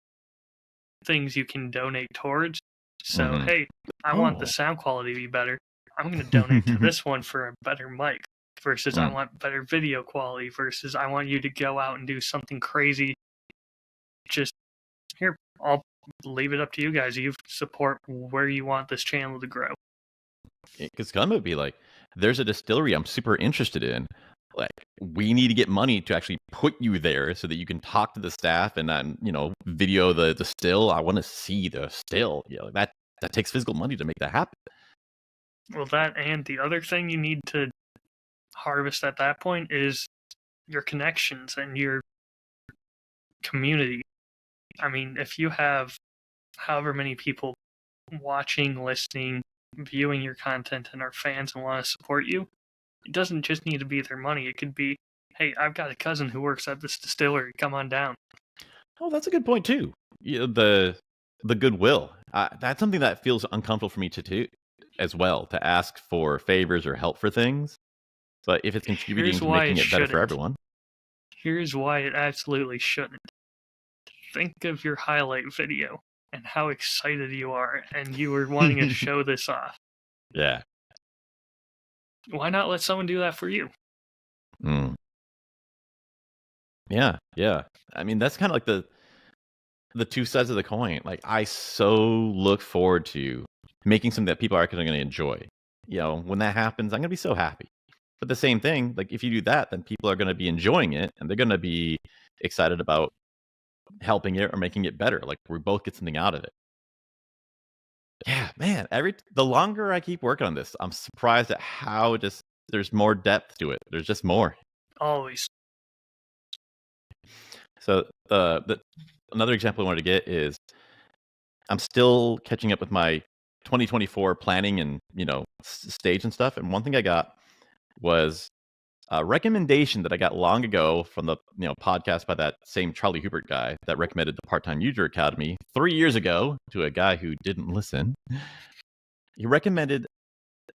things you can donate towards. So, Mhm. hey, I want the Oh. sound quality to be better. I'm going to donate to this one for a better mic versus I Mm. want better video quality versus I want you to go out and do something crazy. Just here, I'll leave it up to you guys. You support where you want this channel to grow. Because Gun would be like, there's a distillery I'm super interested in. Like, we need to get money to actually put you there so that you can talk to the staff and then, video the still. I want to see the still. That takes physical money to make that happen. Well, that and the other thing you need to harvest at that point is your connections and your community. I mean, if you have however many people watching, listening, viewing your content and are fans and want to support you, it doesn't just need to be their money. It could be, hey, I've got a cousin who works at this distillery. Come on down. Oh, that's a good point too. The goodwill. That's something that feels uncomfortable for me to do as well, to ask for favors or help for things. But if it's contributing Here's to why making it it better for shouldn't. everyone. Here's why it absolutely shouldn't. Think of your highlight video and how excited you are, and you were wanting to show this off. Yeah. Why not let someone do that for you? Mm. Yeah, yeah. I mean, that's kind of like the two sides of the coin. Like, I so look forward to making something that people are actually going to enjoy. When that happens, I'm going to be so happy. But the same thing, like if you do that, then people are going to be enjoying it and they're going to be excited about helping it or making it better. Like, we both get something out of it. Yeah, man. The longer I keep working on this, I'm surprised at how just there's more depth to it. There's just more. Always. So another example I wanted to get is I'm still catching up with my 2024 planning and stage and stuff. And one thing I got was a recommendation that I got long ago from the podcast by that same Charlie Hubert guy that recommended the Part-Time User Academy 3 years ago to a guy who didn't listen. He recommended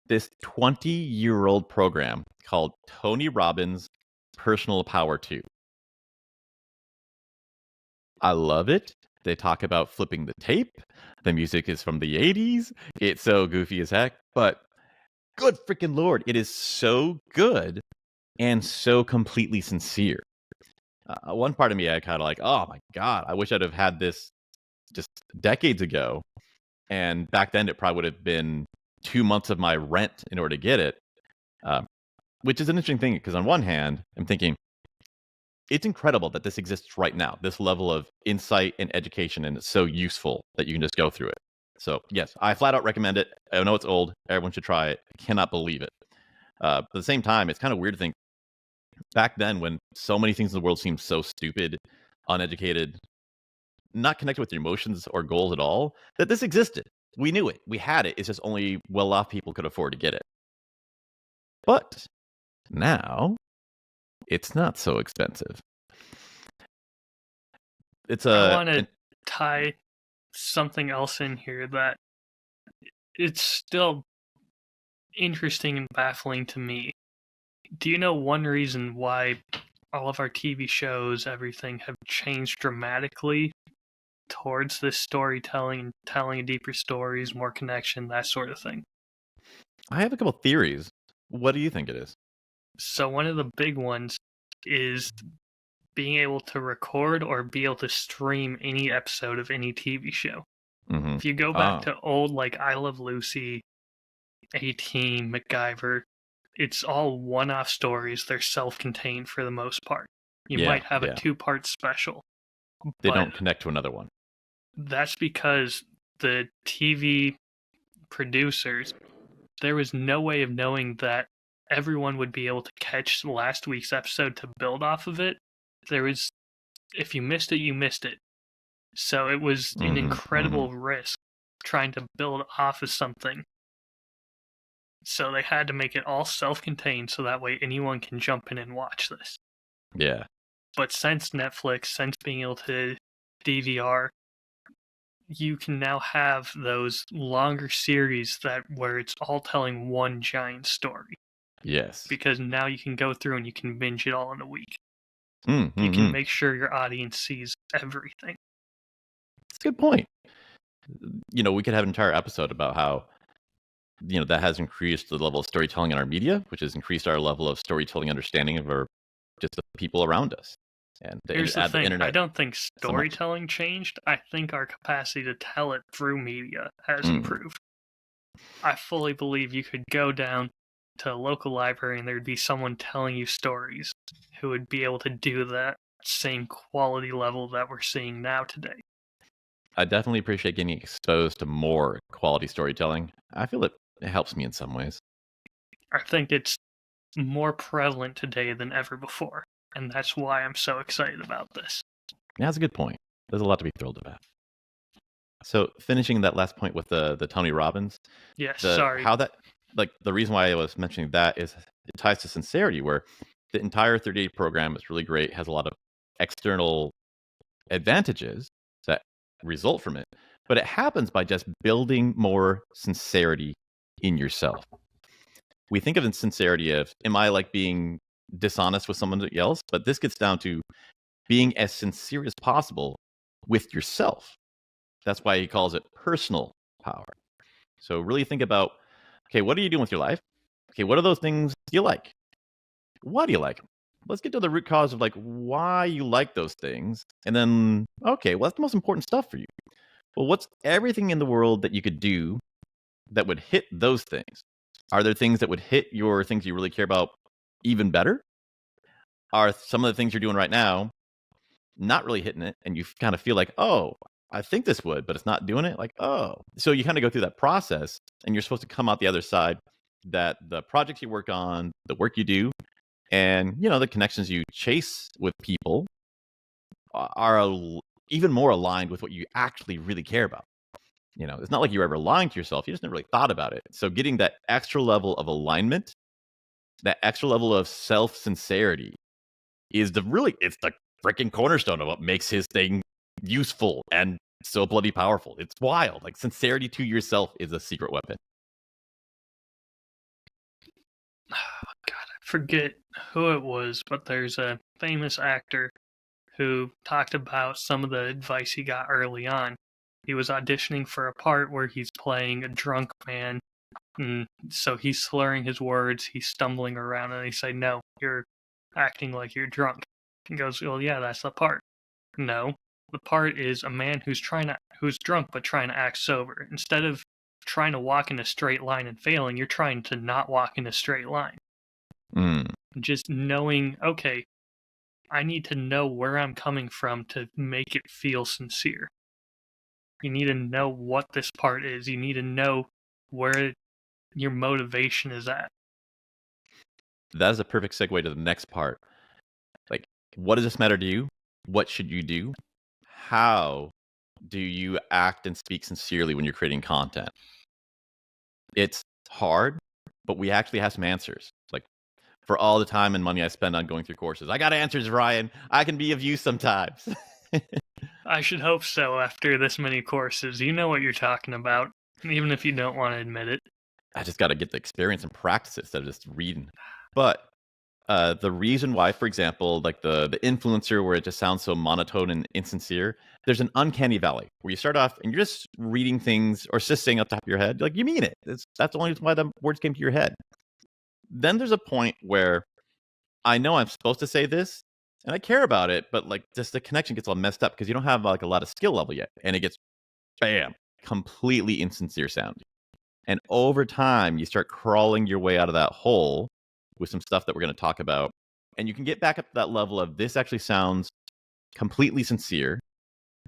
this 20-year-old program called Tony Robbins' Personal Power 2. I love it. They talk about flipping the tape. The music is from the 80s. It's so goofy as heck, but good freaking Lord, it is so good and so completely sincere. One part of me, I kind of like, oh my God, I wish I'd have had this just decades ago. And back then, it probably would have been 2 months of my rent in order to get it, which is an interesting thing because on one hand, I'm thinking, it's incredible that this exists right now, this level of insight and education, and it's so useful that you can just go through it. So, yes, I flat out recommend it. I know it's old. Everyone should try it. I cannot believe it. But at the same time, it's kind of weird to think back then when so many things in the world seemed so stupid, uneducated, not connected with your emotions or goals at all, that this existed. We knew it. We had it. It's just only well-off people could afford to get it. But now, it's not so expensive. I want to tie something else in here that it's still interesting and baffling to me. Do you know one reason why all of our TV shows, everything, have changed dramatically towards this storytelling and telling deeper stories, more connection, that sort of thing? I have a couple theories. What do you think it is? So one of the big ones is being able to record or be able to stream any episode of any TV show. Mm-hmm. If you go back to old, like, I Love Lucy, A-Team, MacGyver, it's all one-off stories. They're self-contained for the most part. You might have a 2-part special. They don't connect to another one. That's because the TV producers, there was no way of knowing that everyone would be able to catch last week's episode to build off of it. If you missed it, you missed it. So it was an incredible risk trying to build off of something. So they had to make it all self-contained so that way anyone can jump in and watch this. Yeah. But since Netflix, since being able to DVR, you can now have those longer series where it's all telling one giant story. Yes. Because now you can go through and you can binge it all in a week. You can make sure your audience sees everything. That's a good point. We could have an entire episode about how, that has increased the level of storytelling in our media, which has increased our level of storytelling understanding of just the people around us. And here's the thing, internet, I don't think storytelling changed. I think our capacity to tell it through media has improved. I fully believe you could go down to a local library and there'd be someone telling you stories who would be able to do that same quality level that we're seeing now today. I definitely appreciate getting exposed to more quality storytelling. I feel it helps me in some ways. I think it's more prevalent today than ever before, and that's why I'm so excited about this. Yeah, that's a good point. There's a lot to be thrilled about. So finishing that last point with the Tony Robbins. Yes, sorry. How that, the reason why I was mentioning that is it ties to Sincerity, where the entire 30-day program is really great, has a lot of external advantages that result from it, but it happens by just building more sincerity in yourself. We think of sincerity of, am I being dishonest with someone else? But this gets down to being as sincere as possible with yourself. That's why he calls it personal power. So really think about, okay, what are you doing with your life? Okay, what are those things you like? Why do you like them? Let's get to the root cause of why you like those things. And then, okay, well, that's the most important stuff for you. Well, what's everything in the world that you could do that would hit those things? Are there things that would hit your things you really care about even better? Are some of the things you're doing right now not really hitting it, and you kind of feel like, oh, I think this would, but it's not doing it? So you kind of go through that process, and you're supposed to come out the other side that the projects you work on, the work you do, and the connections you chase with people are even more aligned with what you actually really care about. It's not like you're ever lying to yourself. You just never really thought about it. So getting that extra level of alignment, that extra level of self-sincerity it's the freaking cornerstone of what makes his thing useful and so bloody powerful. It's wild. Sincerity to yourself is a secret weapon. Oh, God, I forget who it was, but there's a famous actor who talked about some of the advice he got early on. He was auditioning for a part where he's playing a drunk man, and so he's slurring his words, he's stumbling around, and they say, no, you're acting like you're drunk. He goes, well, yeah, that's the part. No, the part is a man who's drunk but trying to act sober. Instead of trying to walk in a straight line and failing, you're trying to not walk in a straight line. Just knowing, okay, I need to know where I'm coming from to make it feel sincere. You need to know what this part is. You need to know where your motivation is at. That is a perfect segue to the next part. What does this matter to you? What should you do? How do you act and speak sincerely when you're creating content? It's hard, but we actually have some answers. For all the time and money I spend on going through courses, I got answers, Ryan. I can be of use sometimes. I should hope so after this many courses. You know what you're talking about, even if you don't want to admit it. I just got to get the experience and practice it instead of just reading. But the reason why, for example, the influencer where it just sounds so monotone and insincere, there's an uncanny valley where you start off and you're just reading things or just saying up top of your head, you mean it. That's the only reason why the words came to your head. Then there's a point where I know I'm supposed to say this, And I care about it, but like just the connection gets all messed up because you don't have like a lot of skill level yet. And it gets bam, completely insincere sounding. And over time, you start crawling your way out of that hole with some stuff that we're going to talk about. And you can get back up to that level of this actually sounds completely sincere,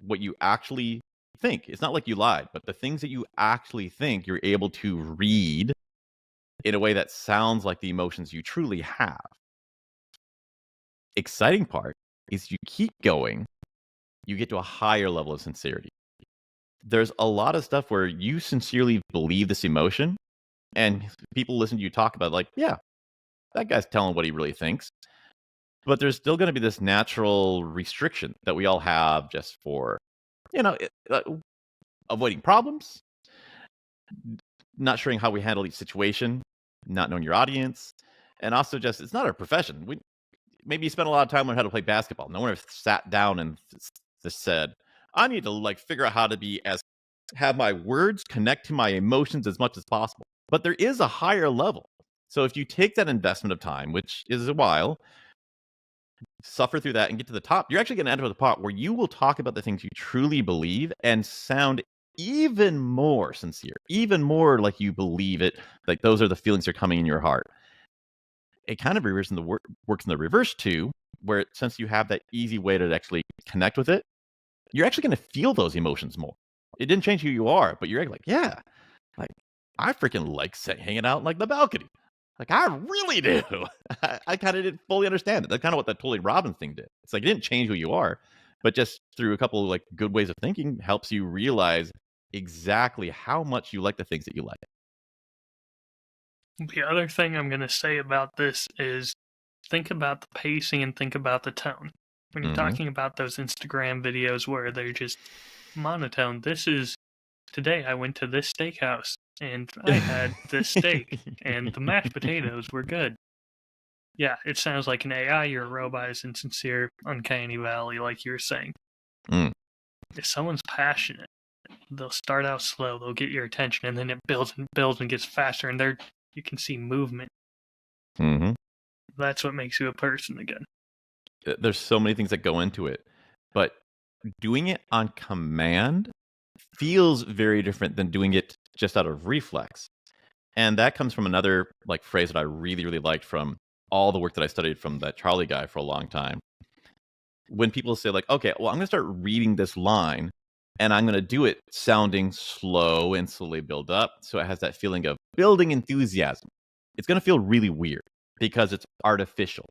what you actually think. It's not like you lied, but the things that you actually think, you're able to read in a way that sounds like the emotions you truly have. Exciting part is you keep going, you get to a higher level of sincerity. There's a lot of stuff where you sincerely believe this emotion, and people listen to you talk about it like, yeah, that guy's telling what he really thinks. But there's still going to be this natural restriction that we all have just for, you know, avoiding problems, not sure how we handle each situation, not knowing your audience, and also just it's not our profession. Maybe you spend a lot of time learning how to play basketball. No one ever sat down and just said, "I need to like figure out how to be as have my words connect to my emotions as much as possible." But there is a higher level. So if you take that investment of time, which is a while, suffer through that and get to the top, you're actually going to end up at the part where you will talk about the things you truly believe and sound even more sincere, even more like you believe it. Like those are the feelings that are coming in your heart. It kind of works in the reverse too, where since you have that easy way to actually connect with it, you're actually going to feel those emotions more. It didn't change who you are, but you're like, yeah, like I freaking like hanging out like the balcony. Like I really do. I kind of didn't fully understand it. That's kind of what that Totally Robbins thing did. It's like it didn't change who you are, but just through a couple of like good ways of thinking helps you realize exactly how much you like the things that you like. The other thing I'm going to say about this is think about the pacing and think about the tone. When you're Mm-hmm. talking about those Instagram videos where they're just monotone, this is today I went to this steakhouse and I had this steak and the mashed potatoes were good. Yeah, it sounds like an AI, you're a robot, is insincere, uncanny valley, like you were saying. Mm. If someone's passionate, they'll start out slow, they'll get your attention, and then it builds and builds and gets faster, and there you can see movement. Mm-hmm. That's what makes you a person again. There's so many things that go into it, but doing it on command feels very different than doing it just out of reflex. And that comes from another like phrase that I really, really liked from all the work that I studied from that Charlie guy for a long time. When people say like, okay, well, I'm going to start reading this line and I'm going to do it sounding slow and slowly build up. So it has that feeling of building enthusiasm. It's going to feel really weird because it's artificial.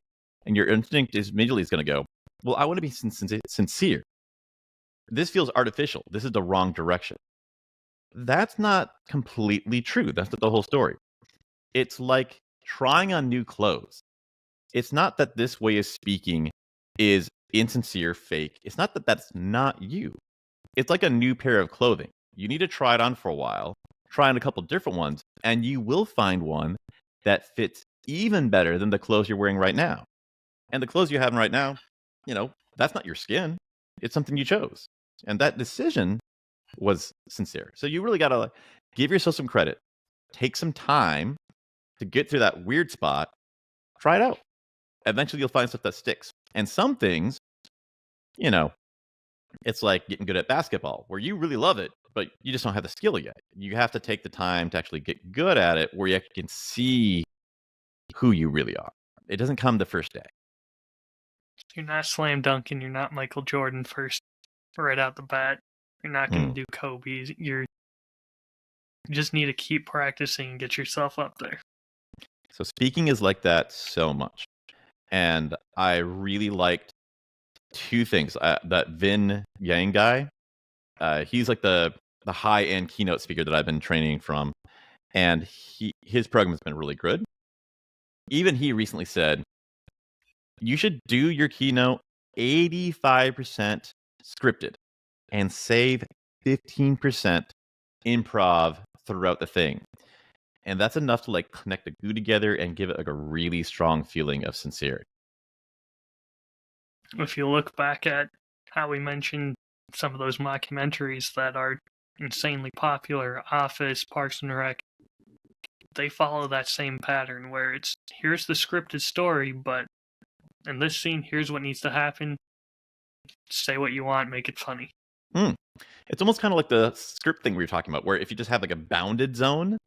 And your instinct is immediately is going to go, well, I want to be sincere. This feels artificial. This is the wrong direction. That's not completely true. That's not the whole story. It's like trying on new clothes. It's not that this way of speaking is insincere, fake. It's not that that's not you. It's like a new pair of clothing. You need to try it on for a while, try on a couple different ones, and you will find one that fits even better than the clothes you're wearing right now. And the clothes you're having right now, that's not your skin. It's something you chose. And that decision was sincere. So you really got to like, give yourself some credit. Take some time to get through that weird spot. Try it out. Eventually you'll find stuff that sticks. And some things, you know, it's like getting good at basketball where you really love it, but you just don't have the skill yet. You have to take the time to actually get good at it where you actually can see who you really are. It doesn't come the first day. You're not slam dunking, you're not Michael Jordan first right out the bat. You're not going to do Kobe's. You just need to keep practicing and get yourself up there. So speaking is like that so much. And I really liked two things. That Vin Yang guy, he's like the high end keynote speaker that I've been training from, and his program has been really good. Even he recently said you should do your keynote 85% scripted and save 15% improv throughout the thing. And that's enough to like connect the glue together and give it like a really strong feeling of sincerity. If you look back at how we mentioned some of those mockumentaries that are insanely popular, Office, Parks and Rec, they follow that same pattern where it's here's the scripted story, but in this scene, here's what needs to happen. Say what you want, make it funny. It's almost kind of like the script thing we were talking about, where if you just have like a bounded zone,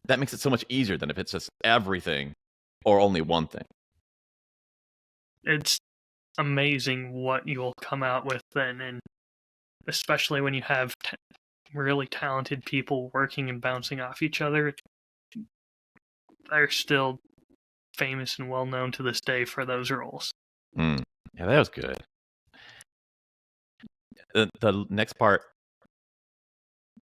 that makes it so much easier than if it's just everything or only one thing. It's amazing what you'll come out with then, and especially when you have really talented people working and bouncing off each other. They're still famous and well known to this day for those roles. Yeah, that was good. The next part,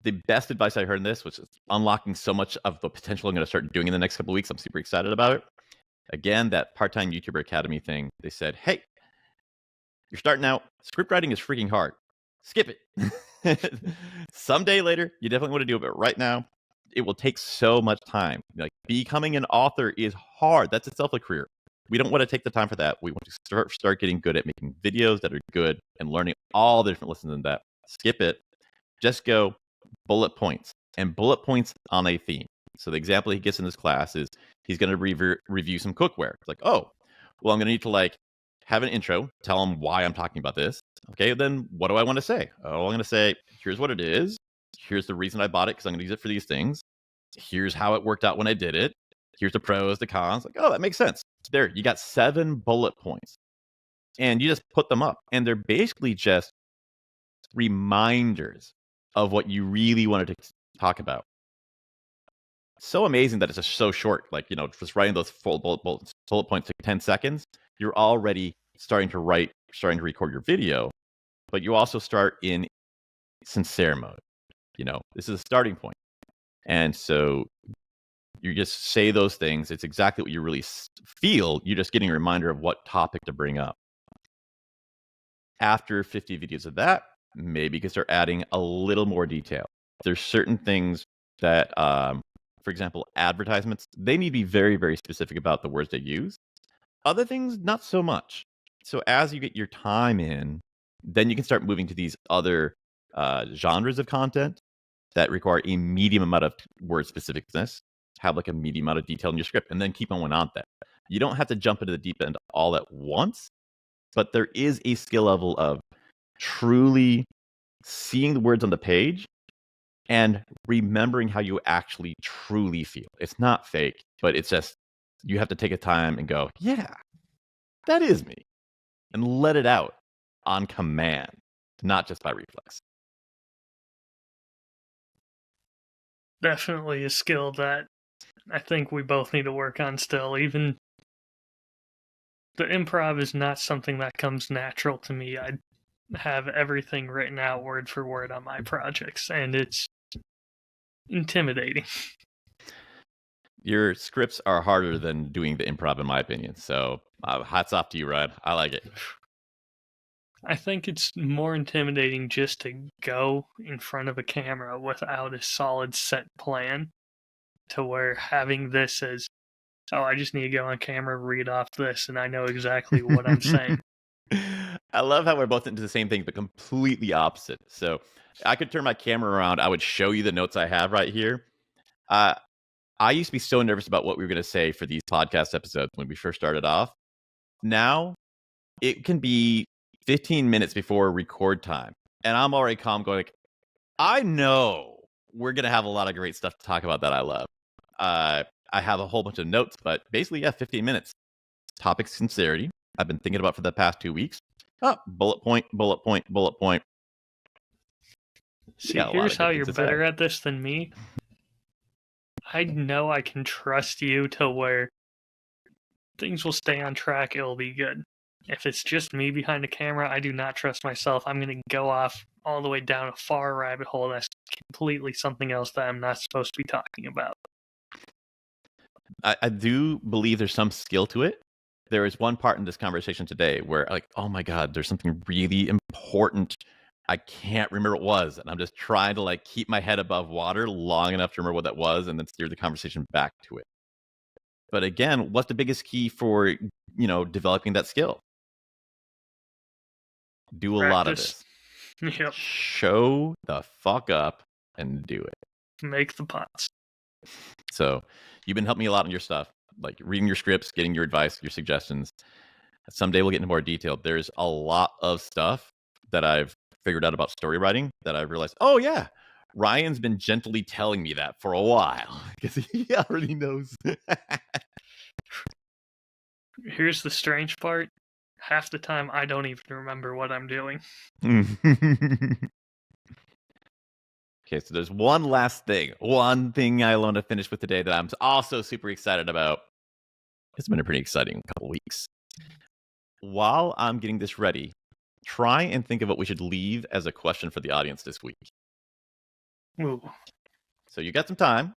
the best advice I heard in this, which is unlocking so much of the potential I'm going to start doing in the next couple of weeks. I'm super excited about it. Again, that part-time YouTuber Academy thing, they said, hey, you're starting out. Script writing is freaking hard. Skip it. Someday later, you definitely want to do it, but right now, it will take so much time. Like, becoming an author is hard. That's itself a career. We don't want to take the time for that. We want to start getting good at making videos that are good and learning all the different lessons in that. Skip it. Just go bullet points and bullet points on a theme. So the example he gets in this class is he's going to review some cookware. It's like, oh, well, I'm going to need to like have an intro, tell him why I'm talking about this. Okay, then what do I want to say? Oh, I'm going to say, here's what it is. Here's the reason I bought it because I'm going to use it for these things. Here's how it worked out when I did it. Here's the pros, the cons. Like, oh, that makes sense. There, you got 7 bullet points. And you just put them up. And they're basically just reminders of what you really wanted to talk about. So amazing that it's just so short. Like, just writing those full bullet points took 10 seconds. You're already starting to record your video, but you also start in sincere mode. This is a starting point. And so you just say those things. It's exactly what you really feel. You're just getting a reminder of what topic to bring up. After 50 videos of that, maybe you can start adding a little more detail. There's certain things that, for example, advertisements, they need to be very, very specific about the words they use. Other things, not so much. So as you get your time in, then you can start moving to these other genres of content that require a medium amount of word specificness, have like a medium amount of detail in your script, and then keep on that. You don't have to jump into the deep end all at once, but there is a skill level of truly seeing the words on the page and remembering how you actually truly feel. It's not fake, but it's just, you have to take a time and go, yeah, that is me, and let it out on command, not just by reflex. Definitely a skill that I think we both need to work on still. Even the improv is not something that comes natural to me. I have everything written out word for word on my projects, and it's intimidating. Your scripts are harder than doing the improv, in my opinion. So hats off to you, Rod. I like it. I think it's more intimidating just to go in front of a camera without a solid set plan, to where having this as, oh, I just need to go on camera, read off this, and I know exactly what I'm saying. I love how we're both into the same thing, but completely opposite. So I could turn my camera around. I would show you the notes I have right here. I used to be so nervous about what we were going to say for these podcast episodes when we first started off. Now it can be 15 minutes before record time, and I'm already calm going like, I know we're going to have a lot of great stuff to talk about that I love. I have a whole bunch of notes, but basically, 15 minutes. Topic sincerity. I've been thinking about for the past 2 weeks. Oh, bullet point, bullet point, bullet point. See, here's how you're better at this than me. I know I can trust you to where things will stay on track, it'll be good. If it's just me behind the camera, I do not trust myself. I'm going to go off all the way down a far rabbit hole that's completely something else that I'm not supposed to be talking about. I do believe there's some skill to it. There is one part in this conversation today where, like, oh my God, there's something really important. I can't remember what it was. And I'm just trying to like keep my head above water long enough to remember what that was and then steer the conversation back to it. But again, what's the biggest key for, developing that skill? Do a lot of this. Yep. Show the fuck up and do it. Make the pots. So you've been helping me a lot on your stuff, like reading your scripts, getting your advice, your suggestions. Someday we'll get into more detail. There's a lot of stuff that I've figured out about story writing that I've realized, oh yeah, Ryan's been gently telling me that for a while because he already knows. Here's the strange part. Half the time, I don't even remember what I'm doing. Okay, so there's one last thing. One thing I want to finish with today that I'm also super excited about. It's been a pretty exciting couple weeks. While I'm getting this ready, try and think of what we should leave as a question for the audience this week. Ooh. So you got some time.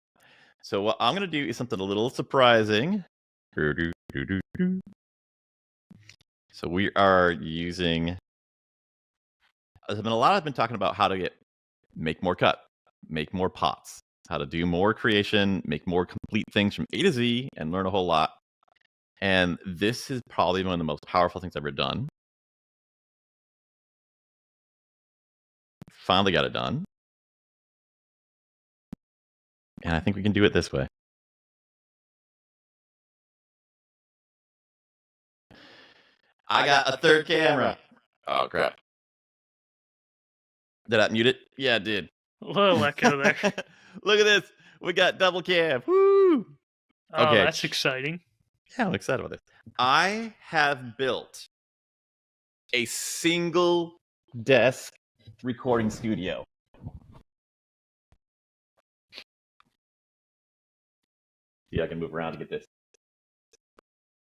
So what I'm going to do is something a little surprising. So we are using... I've been talking about how to make more cut, make more pots, how to do more creation, make more complete things from A to Z, and learn a whole lot. And this is probably one of the most powerful things I've ever done. Finally got it done. And I think we can do it this way. I got a third camera. Oh, crap. Did I mute it? Yeah, it did. A little echo there. Look at this. We got double cam. Woo! Oh, Okay. that's exciting. Yeah, I'm excited about this. I have built a single desk recording studio. Yeah, I can move around to get this.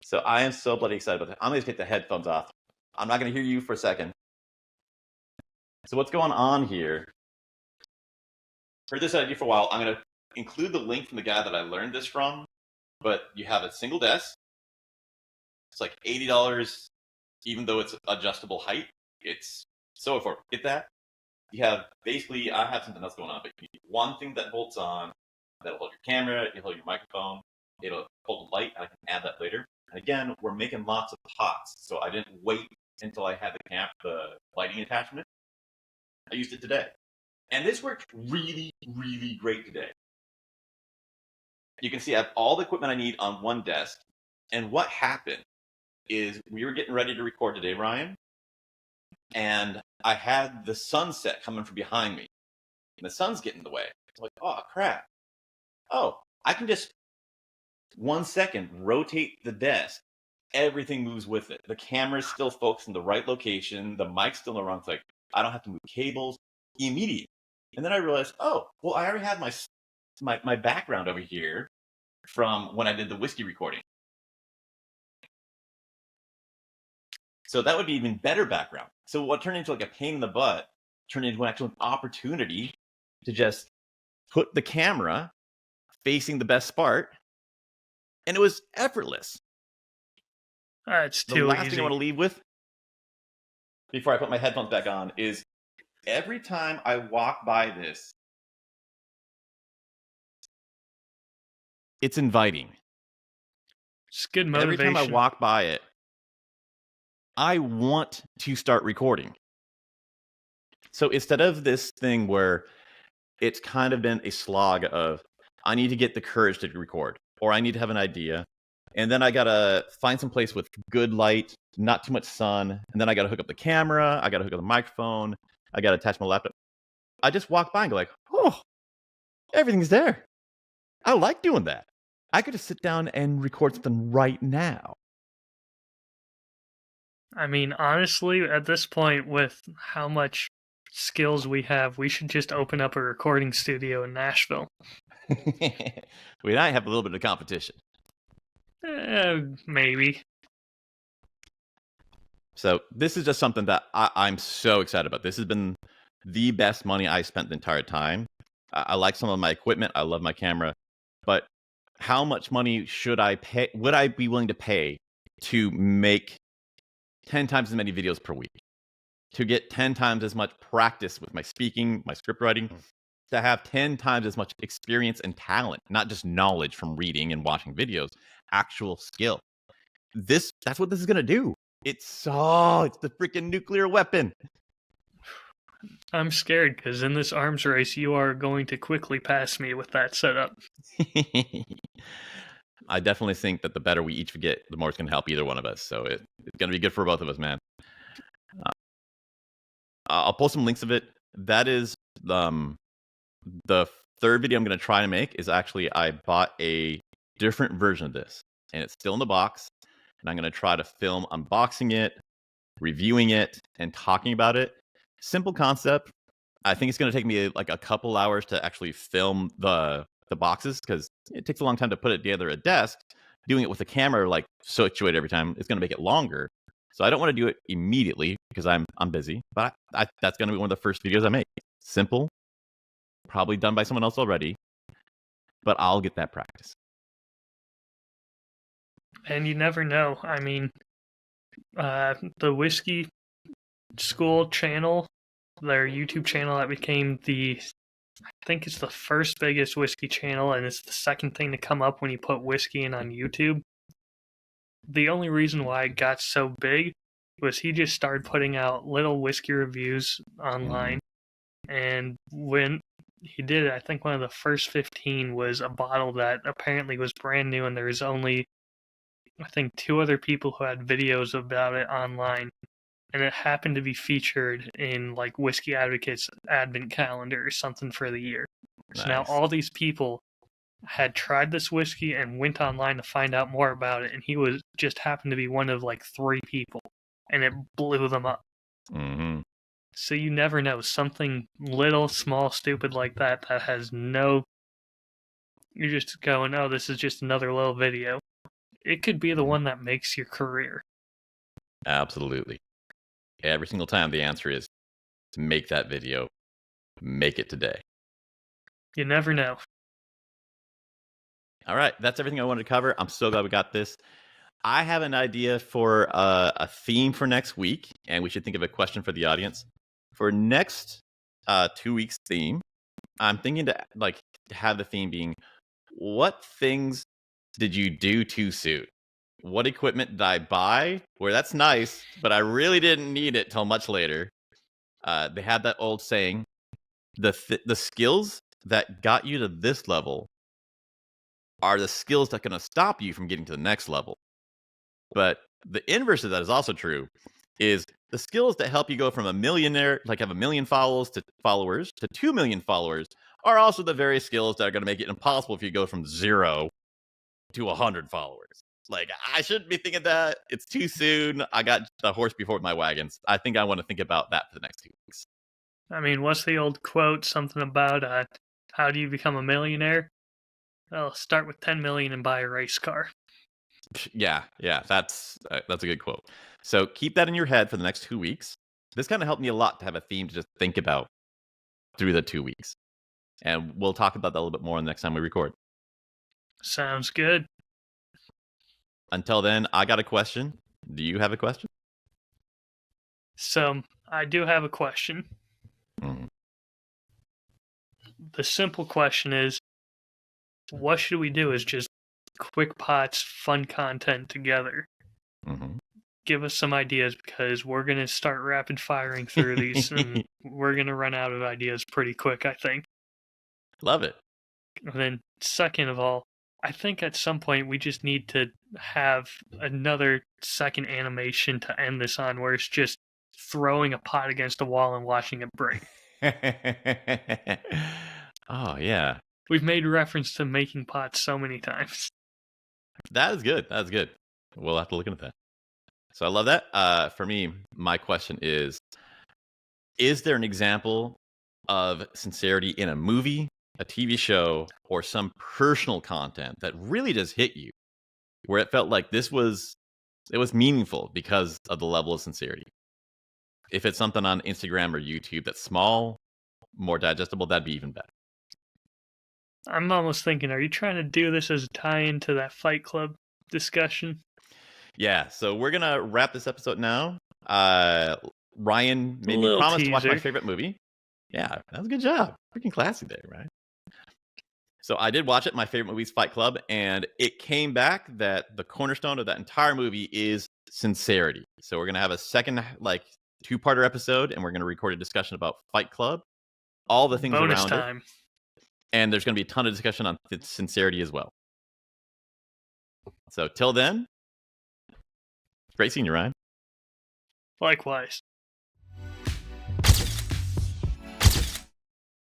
So I am so bloody excited about that. I'm going to take the headphones off. I'm not going to hear you for a second. So what's going on here? Heard this idea for a while. I'm going to include the link from the guy that I learned this from. But you have a single desk. It's like $80, even though it's adjustable height. It's so affordable. Get that? You have basically, I have something else going on, but you need one thing that bolts on, that'll hold your camera, it'll hold your microphone, it'll hold the light, and I can add that later. And again, we're making lots of pots, so I didn't wait until I had the lighting attachment. I used it today. And this worked really, really great today. You can see I have all the equipment I need on one desk. And what happened is we were getting ready to record today, Ryan, and I had the sunset coming from behind me. And the sun's getting in the way. I'm like, oh, crap. Oh, I can just 1 second rotate the desk. Everything moves with it. The camera's still focused in the right location. The mic's still in the wrong place. I don't have to move cables immediately. And then I realized, oh, well, I already had my background over here from when I did the whiskey recording. So that would be even better background. So what turned into like a pain in the butt turned into an actual opportunity to just put the camera facing the best part, and it was effortless. It's too easy. The last thing I want to leave with, before I put my headphones back on, is every time I walk by this, it's inviting. It's good motivation. Every time I walk by it, I want to start recording. So instead of this thing where it's kind of been a slog of, I need to get the courage to record, or I need to have an idea, and then I gotta find some place with good light, not too much sun, and then I gotta hook up the camera, I gotta hook up the microphone, I gotta attach my laptop. I just walk by and go like, oh, everything's there. I like doing that. I could just sit down and record something right now. I mean, honestly, at this point, with how much skills we have, we should just open up a recording studio in Nashville. We might have a little bit of competition. Maybe. So this is just something that I'm so excited about. This has been the best money I spent the entire time. I like some of my equipment. I love my camera. But how much money should I pay? Would I be willing to pay to make 10 times as many videos per week? To get 10 times as much practice with my speaking, my script writing? To have 10 times as much experience and talent, not just knowledge from reading and watching videos, actual skill. That's what this is going to do. It's the freaking nuclear weapon. I'm scared because in this arms race, you are going to quickly pass me with that setup. I definitely think that the better we each get, the more it's going to help either one of us. So it's going to be good for both of us, man. I'll post some links of it. That is the third video I'm going to try to make is actually I bought a different version of this, and it's still in the box. And I'm going to try to film unboxing it, reviewing it, and talking about it. Simple concept. I think it's going to take me like a couple hours to actually film the boxes because it takes a long time to put it together at a desk. Doing it with the camera like situated every time, it's going to make it longer. So I don't want to do it immediately because I'm busy. But that's going to be one of the first videos I make. Simple, probably done by someone else already, but I'll get that practice. And you never know. I mean, the Whiskey School channel, their YouTube channel that became I think it's the first biggest whiskey channel, and it's the second thing to come up when you put whiskey in on YouTube. The only reason why it got so big was he just started putting out little whiskey reviews online. And when he did it, I think one of the first 15 was a bottle that apparently was brand new, and there was only, I think, 2 other people who had videos about it online. And it happened to be featured in like Whiskey Advocate's advent calendar or something for the year. So now all these people had tried this whiskey and went online to find out more about it, and he was just happened to be one of like 3 people, and it blew them up. Mm-hmm. So you never know, something little, small, stupid like that has no. You're just going, oh, this is just another little video. It could be the one that makes your career. Absolutely. Every single time the answer is to make that video, make it today. You never know. All right, that's everything I wanted to cover. I'm so glad we got this. I have an idea for a theme for next week, and we should think of a question for the audience. For next 2 weeks theme, I'm thinking to like have the theme being, what things did you do too soon? What equipment did I buy? Where that's nice, but I really didn't need it till much later. They had that old saying, the skills that got you to this level are the skills that are going to stop you from getting to the next level. But the inverse of that is also true, is the skills that help you go from a millionaire, like have a million followers to 2 million followers, are also the very skills that are going to make it impossible if you go from 0 to 100 followers. Like, I shouldn't be thinking that. It's too soon. I got the horse before my wagons. I think I want to think about that for the next 2 weeks. I mean, what's the old quote? Something about how do you become a millionaire? Well, start with 10 million and buy a race car. Yeah, that's a good quote. So keep that in your head for the next 2 weeks. This kind of helped me a lot to have a theme to just think about through the 2 weeks. And we'll talk about that a little bit more the next time we record. Sounds good. Until then, I got a question. Do you have a question? So, I do have a question. Mm. The simple question is, what should we do as just quick pots, fun content together? Mm-hmm. Give us some ideas, because we're going to start rapid firing through these, and we're going to run out of ideas pretty quick, I think. Love it. And then, second of all, I think at some point we just need to have another second animation to end this on, where it's just throwing a pot against a wall and watching it break. Oh, yeah. We've made reference to making pots so many times. That is good. We'll have to look into that. So I love that. For me, my question is there an example of sincerity in a movie, a TV show, or some personal content that really just hit you, where it felt like it was meaningful because of the level of sincerity? If it's something on Instagram or YouTube that's small, more digestible, that'd be even better. I'm almost thinking, are you trying to do this as a tie-in to that Fight Club discussion? Yeah, so we're going to wrap this episode now. Ryan made me promise to watch my favorite movie. Yeah, that was a good job. Freaking classy there, right? So I did watch it. My favorite movie is Fight Club, and it came back that the cornerstone of that entire movie is sincerity. So we're going to have a second, like, 2-parter episode, and we're going to record a discussion about Fight Club, all the things Bonus around time. it. And there's going to be a ton of discussion on sincerity as well. So till then, great seeing you, Ryan. Likewise.